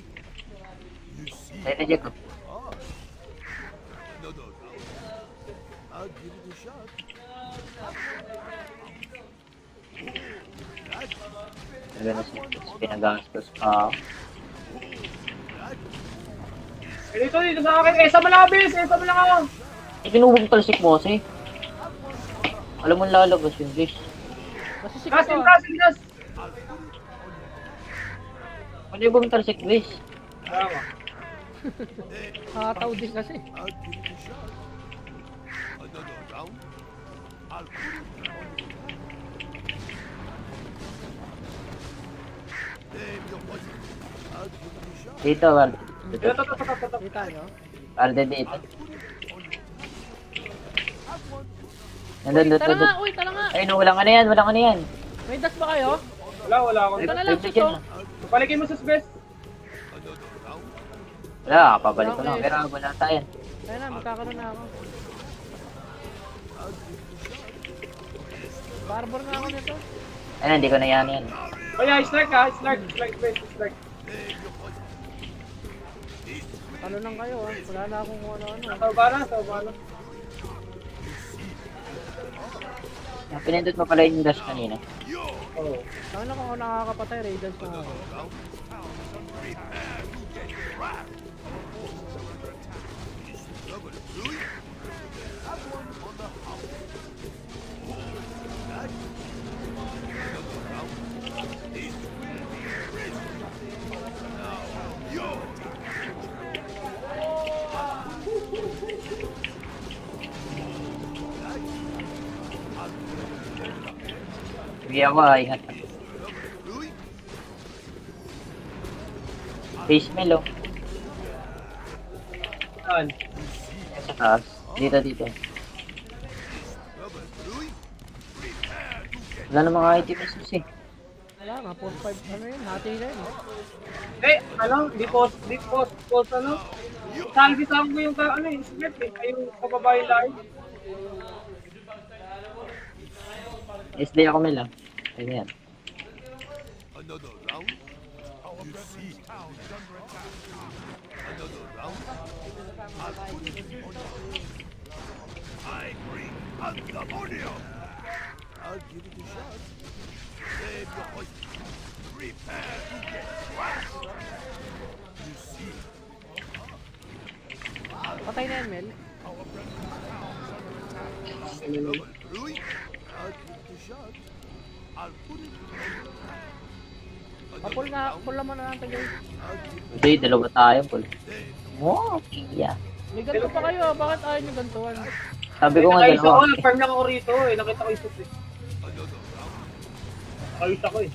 You see. Tayo na, Jack. Ah. Another round. I'll give it a shot. Talaga na siya. Pinagastos pa ako. Dito sa akin. Esa malabis! Esa mo lang ako! Pinubog talsik mo kasi. Alam mo lalabas yun, guys. Masisik Gas, ko. gas, gas! Ano yung bumong talsik, guys? Tama. Hataw din kasi. I'll give it a shot. Another round. I'll put it on the Name your poison. I'll give it a shot. Dito, warded. Ito. Kita nyo? Warded dito. Tara nga, Nandun. uy, tara nga. Ayun, walang ano yan, walang ano yan. May dash ba kayo? Wala ako. Ito na lang, Dito susto. dyan, Palikin mo sa best. Another round. wala, kapabalik ko lang. Pero wala tayo. Ayun na, magkakaroon na ako. Barbor na ako nito. Ayun, hindi ko na yan. Kaya, strike ha. Strike best. Strike. Talo lang kayo ah. Wala na akong kung ano-ano. Sa bala. Pinindot mo pala yung dash kanina. Oo. Saan na kung ako nakakapatay, Raiders na ako. Rubber Louis. Have one on the house. Another round. This will be crazy. Now you're Sige ako, ingat. Louis. Face Melo. Saan? Sa taas. Dito. Rubber Louis. Wala namang items kasi. Wala nga, post 5 ano yun, hati na yun. Di post, ano? Salvi sa ko yung split eh. Ay, yung kababae lang. SD ako Melo. Ayun yan. Another round. You see. Another round. I'll put it on you. I bring pandemonium. I'll give it a shot. Save your poison. Prepare to get crushed. You see. Patay na yan, Mel. Rubber Louis. I'll give it a shot. I'll put it on you. Papul naman na lang tayo. Hindi, dalawa tayo, Paul. Wow, iya. May ganito pa kayo, bakit ayaw nyo gantuan? Sabi ko nga Nakayos ako, dalawa. nag-farm lang ako rito eh. Nakita ko yung suit eh. Another round. Nakayos ako eh.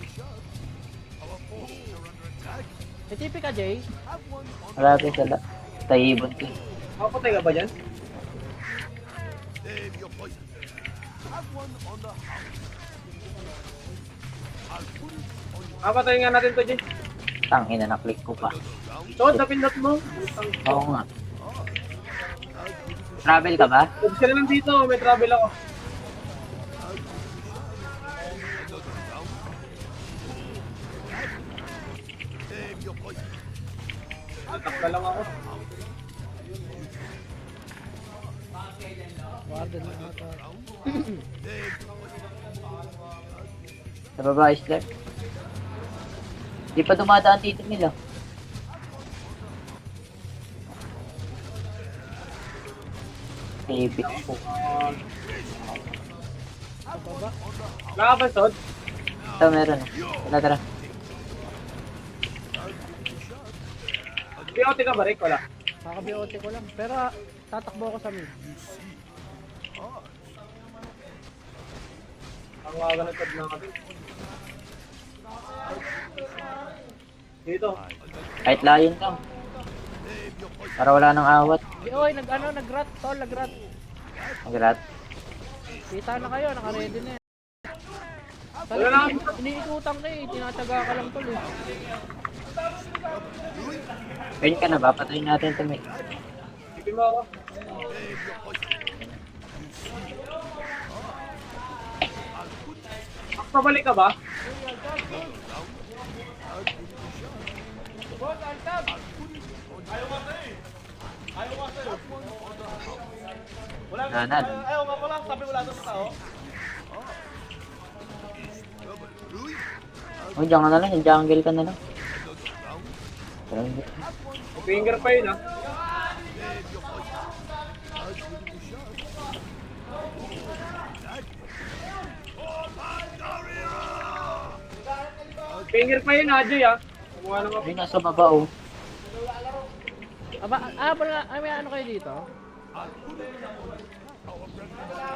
Our forces are under attack. May tipi ka, Jay? Have one on Marami sila. Taibon ko. Makapatay ka ba dyan? Name your poison. Have one on the house. I'll put it on your Makapatay nga natin to, Jay. Tangina, na-click ko pa. round. So, napindot mo. Oo nga. Travel ka ba? Huwag ka na lang dito, may travel ako. Name your poison. Natakla lang ako. Warden na ata. Sa baba, Isler. Di pa dumadaan dito nila. Epic po. Nakapasod? Ito, meron. Tara, tara. POT ka ba, Rick? Wala. Kaka-BOT ko lang. Pero tatakbo ako sa mid. Ang gaganatad na natin. Dito. Kahit layon lang. Para wala nang awat. Oy, nag-rat. Tol, nag-rat. Magrat. Kita na kayo, naka-ready na eh. Wala na. Iniikutan ka eh. Tinataga ka lang tol eh. Pwede ka na ba? Patayin natin ito, mate. Ipin mo ako. Pabalik ka ba? Nanan. Ayaw nga pala, sabi wala sa tao. O, dyan ka na lang. Yung jungle ka na lang. Finger pa yun, ha? Finger pa yun, ha, Jay, ha? Kumuha ng Ay, nasa baba, oh. May ano kayo dito?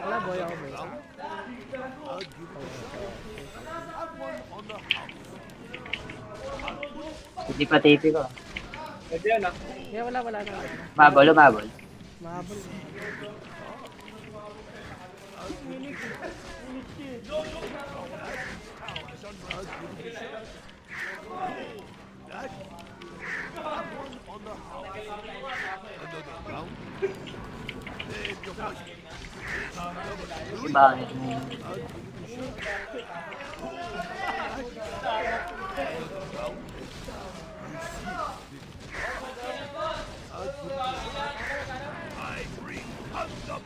Wala, boy ako boy. Hindi pa tipi ko. Pwede yan, ha? Kaya wala na. Mabol, umabol. Mahabol. Bakit mo?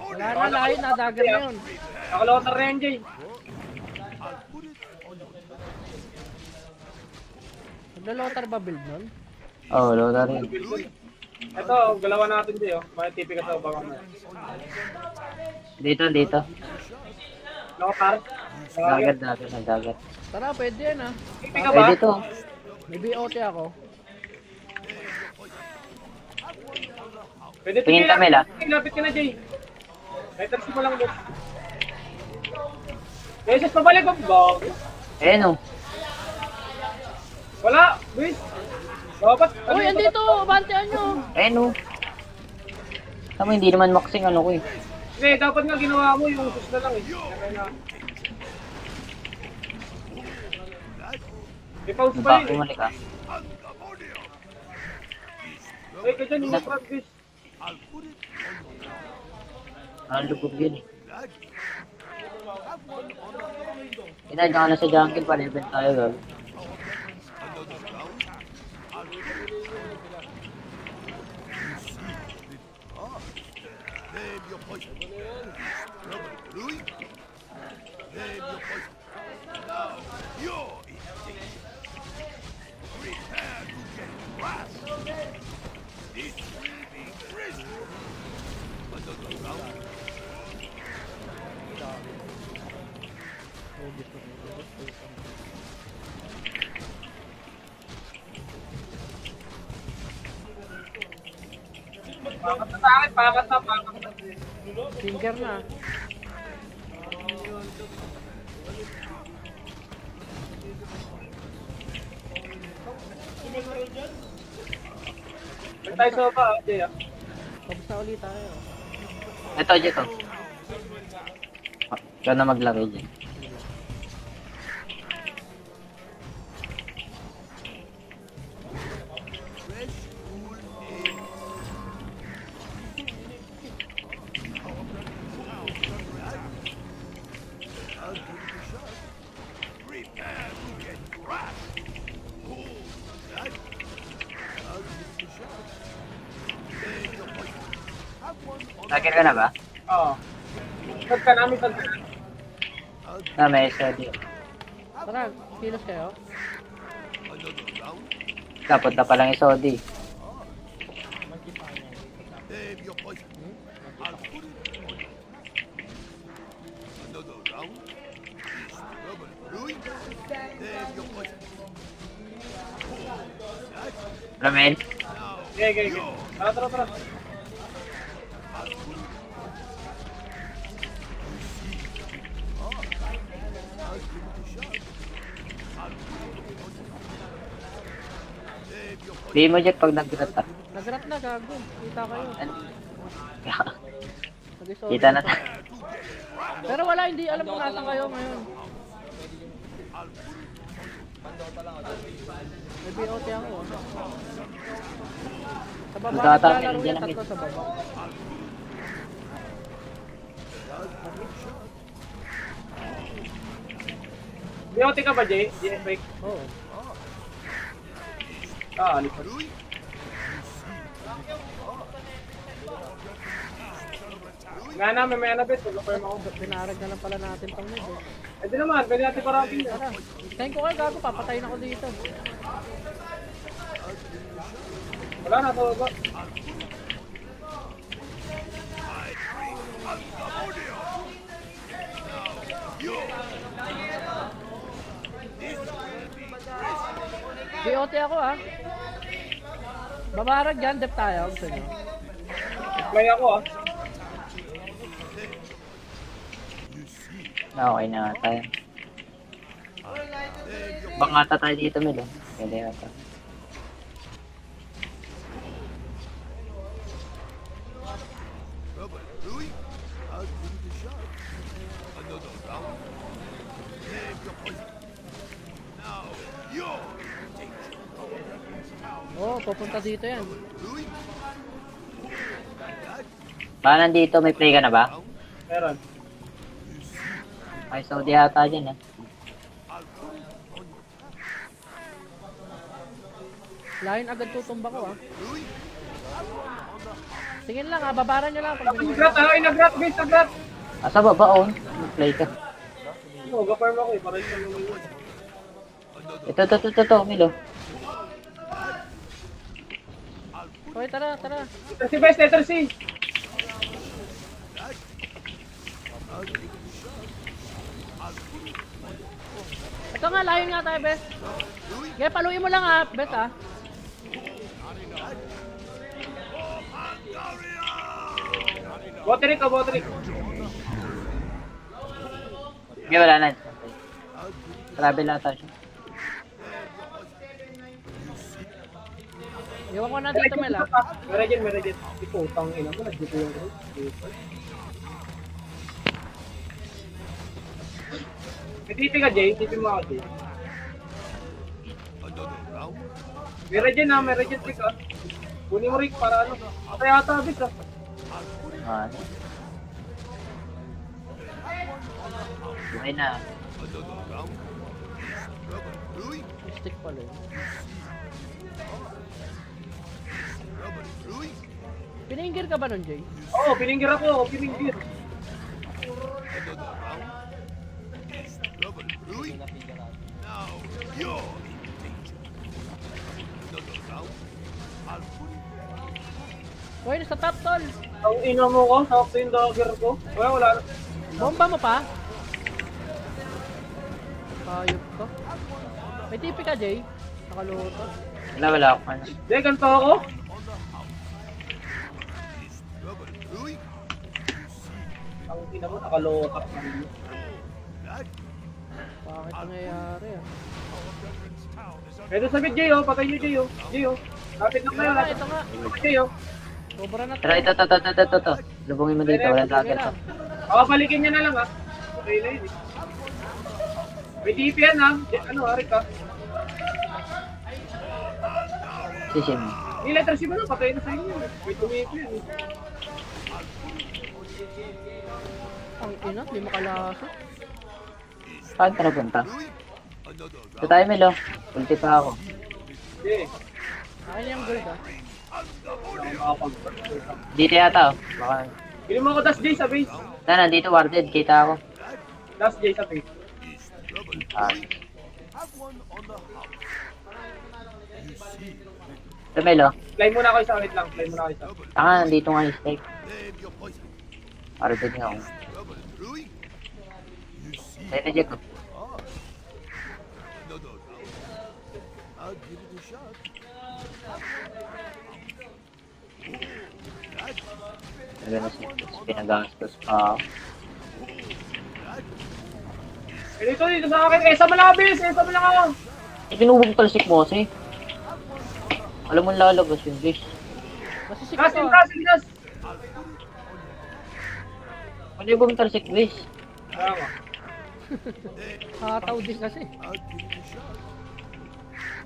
Wala na layo na, dagger na yun. Nakalotar na yan, Jay. Naglo-lotar ba build nun? Oh, load rin. Ito, galawan natin, Jay, oh. May tipi ka sa baka mo. Dito, dito. Lotar. Dagat, dagat, dagat. Tara, pwede yan ah. Tipi ka ba? Pwede to. May BOT ako. Pwede Tingin tipi kami, lang. la. Lapit ka na, Jay. Letters mo lang, boss. Jesus, pabalik ko. Bago. Eh, no. Wala, boys. Dapat. Uy, andito! Bantian nyo! Eh, no. Tama, hindi naman maxing ano ko eh. Hindi, dapat nga ginawa mo yung sus na lang eh. Kaya na. I-pause pa Baka yun eh. bumalik ah. Ay, ka dyan, inuprag, guys. Ang lubog yun eh. Inadya ka na sa jungle, palibin tayo gag. Name your poison. Louis? Name your poison. Now, you're it. Prepare to get grass. This will be crisp. Another round. Pakat na sa akin, pakat na. Finger na. May tayo sa baba, Jay, ah. Kamusta ulit tayo? Ito, dito. Ikaw na maglagay dyan. Prepare to get crushed. Hold that. I'll give it a shot. Take the point. Have one on Lagyan ka na ba? Oo. Tag ka namin, tag ka na. May isa dito. Tara, kilos kayo. another round. Dapat na palang isodi. Save your poison. I'll put it on. Another round. Is trouble brewing? Save your poison. Ramel? Okay. Tara. Di mo dyan pag nag-grat ah. Nagrat na, gago. Kita kayo. Nag-isolve Kita na pa. Pero wala, hindi alam kung nasan kayo ngayon. May BOT ako. Sa baba Magtatangin naglalaro dyan yan, ang tatlo sa baba. Biyote ka ba, Jay? Jay, Oo. alis ka. May anabit. Confirm ako. Pinarag na lang pala natin pang mid eh. Eh di naman, pwede natin parapin na. Tara, tayin ko kayo gago, papatayin ako dito. Wala na, ito ba? BOT ako ah. Babarag dyan, dep tayo. Gusto nyo? Play ako, ah. Okay na nga tayo. Bangata tayo dito, Mel. Pwede yata. Trouble brewing? I'll give it a shot. Another round. Save your poison. Now, you're in danger. Oo, pupunta dito yan. Brewing? Ba nandito, may play ka na ba? Meron. Ay, Saudi yata dyan ah. Lain agad tutumba ko ah. Tingin lang ah, babaran nyo lang. Pag Nagrat, base, nagrat. Asa baba, on? May play ka. Oo, ga-farm ako eh, para isa naman yun. Ito, Milo. Okay, tara. Letter C, base, letter C. Ito nga, layon nga tayo, Bes. Okay, paluin mo lang ah, Bes ah. Boterik. Hindi, wala na. Travel ata siya. Iwan ko na dito, Mel ah. Meron. Ito, utang ina ko, nagdito yung group. May tipi ka, Jay. Tipi mo ako, Jay. Another round. May regen pick, ah. Kunin mo, Rick, para ano. Patay ata, abis, ah. Ano? Buhay na. Another round. Trouble brewing? Stick pala eh. Trouble brewing? Piningir ka ba nun, Jay? Oo, piningir ako. Piningir. Another round. Is trouble brewing? Now, you're in danger. Another round. I'll put it. Uy, nasa top, tol. Ang ina mo ko, hawak ko yung dagger ko. Wala na. Bomba mo pa? Hayop ka. May tipi ka, Jay. Nakaluto. Wala ako ano. Jay, ganito ako. Is trouble brewing? Ang ina mo, nakalotak na rin. Bakit nangyayari ah? Pwede sabihin, Jay, oh. Patay nyo, Jay, oh. Jay, oh. Lapit lang kayo, lapit Ito nga. lang kayo. Sobra na to. Tara, ito. Lubungin mo dito, walang Sige dagger lang. pa. Pakapalikin niya na lang ha. Okay na yun eh. May TP yan ha. Ano, Arik ha. Sisim. Yung letter C ba na? Patay na sa inyo. May tumipi yan eh. Ang ina, di makalasa. Saan ka napunta? Another Ito tayo, Melo. Ulti pa ako. Sige. Akin yung gold ah. Dito yata, oh. Baka... Pili mo ako Dash J sa base. Nandito, warded. Kita ako. Dash J sa base. Ah. have one on the house. You see, Ito, Melo. Fly muna kayo sa wait lang. Fly muna kayo sa. Taka, nandito nga yung stake. name your poison. Warded nga ako. Trouble brewing. You see, Tayo na, Jacob. another round. I'll give it a shot. Nagano siya. Pinagastos pa ako. Dito sa akin. Esa malabis. Esa mo lang ako. Pinubog talsik mo kasi. Alam mo lalabas yun, guys. Masisip Gas, ko. gas. Ano yung bumitalsik, guys? Tama. Nakataw din kasi. I'll give it a shot.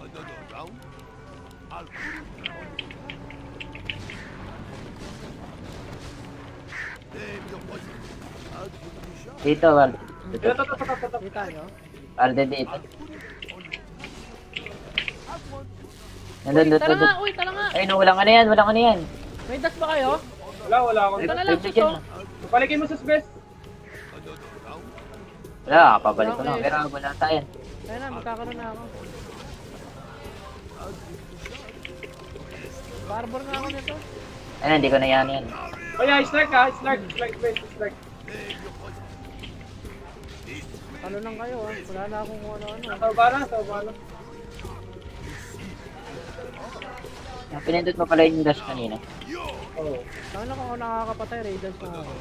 Another round. I'll put it on the name your poison. I'll give it a shot. Dito, warded. Dito. Ito. Kita nyo. Warded dito. Uy, tara Nandun. nga, uy, tara nga. Ay, no, walang ano yan. May dash ba kayo? Wala ako. Ito na lang, Bibigyan suso. mo. Palikin mo sa base. Wala, papabalik ko lang. Pero wala tayo. Kaya na, magkakaroon na ako. Barbor na ako nito. Ay, hindi ko na yan. Kaya, strike ha. Strike base. Strike. Talo lang kayo ah. Wala na akong kung ano-ano. Sa bala. Pinindot mo pala yung dash kanina. Oo. Saan lang ako nakakapatay, Raiders na ako.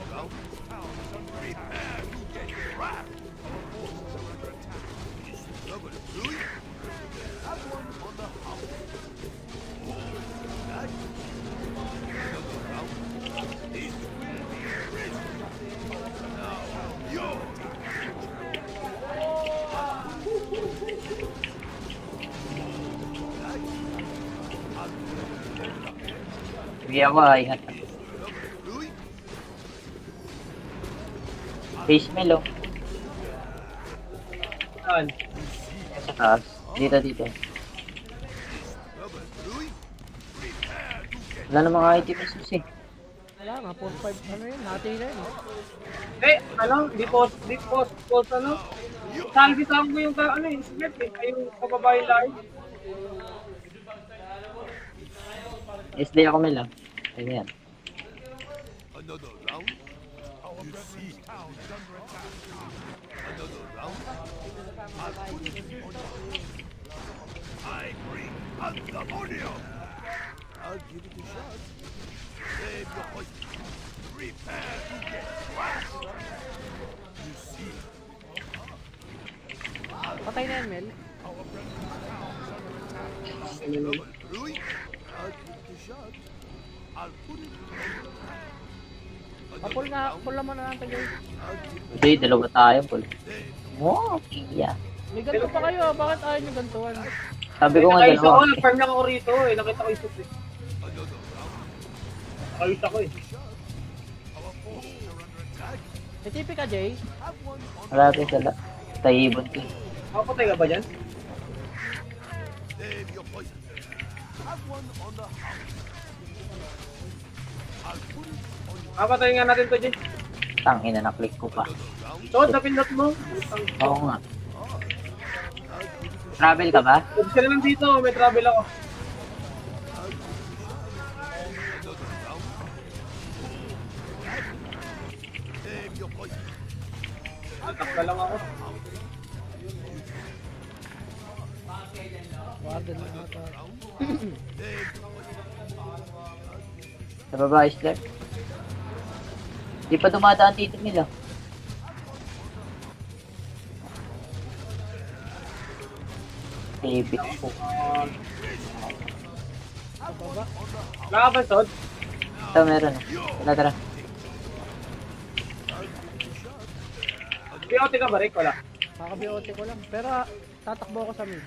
Sige ako, ingat ka. Face Melo. Saan? Sa taas. Dito. Wala na mga items eh. Wala nga, 4-5 ano yun, hati na yun. Di post, ano? Salvi sa ko yung split eh. Ay, yung kababae lang. SD ako Melo. Ayan. Another round. You see, another round. I'll put it on you. I bring pandemonium. I'll give it a shot. Save your poison. Prepare to get crushed. You see, Patay na yan, Mel. trouble brewing. I'll give it a shot. I'll put it on you. Kapul na, pull naman na natin guys. Uy, dalawa tayo, Paul. Oh, iya. May ganito pa kayo, bakit ayaw nyo gantuan? Sabi ko nga Nakayos ako, dalawa. nag-farm lang ako rito eh. Nakita ko yung suit eh. Nakayos ako eh. May TP ka, Jay? Wala tayo sala. Tayibon ko. Makapatay ka ba dyan? Save your poison. Have one on the house. I'll put it on you. Makapatay nga natin to, Jay. Tangina, na-click ko pa. So, napindot mo. Oo nga. Travel ka ba? Huwag ka na lang dito, may travel ako. Save your poison. Atak lang ako. Warden na ata. Sa baba, Isler. Di pa dumadaan dito nila. Baby ako. Baba. Wala ka ba, Sod? Ito, meron. Tara, tara. BOT ka ba, Rick? Wala. Kaka-BOT ko lang. Pero tatakbo ako sa mid.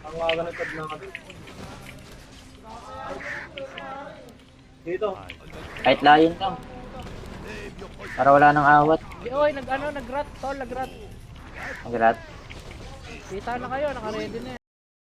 Ang ganitod na kami. Dito. Kahit layon lang. Para wala nang awat. Di, oy, nag-rat, tol, nag-rat. Nagrat. Kita na kayo, naka-ready na yan.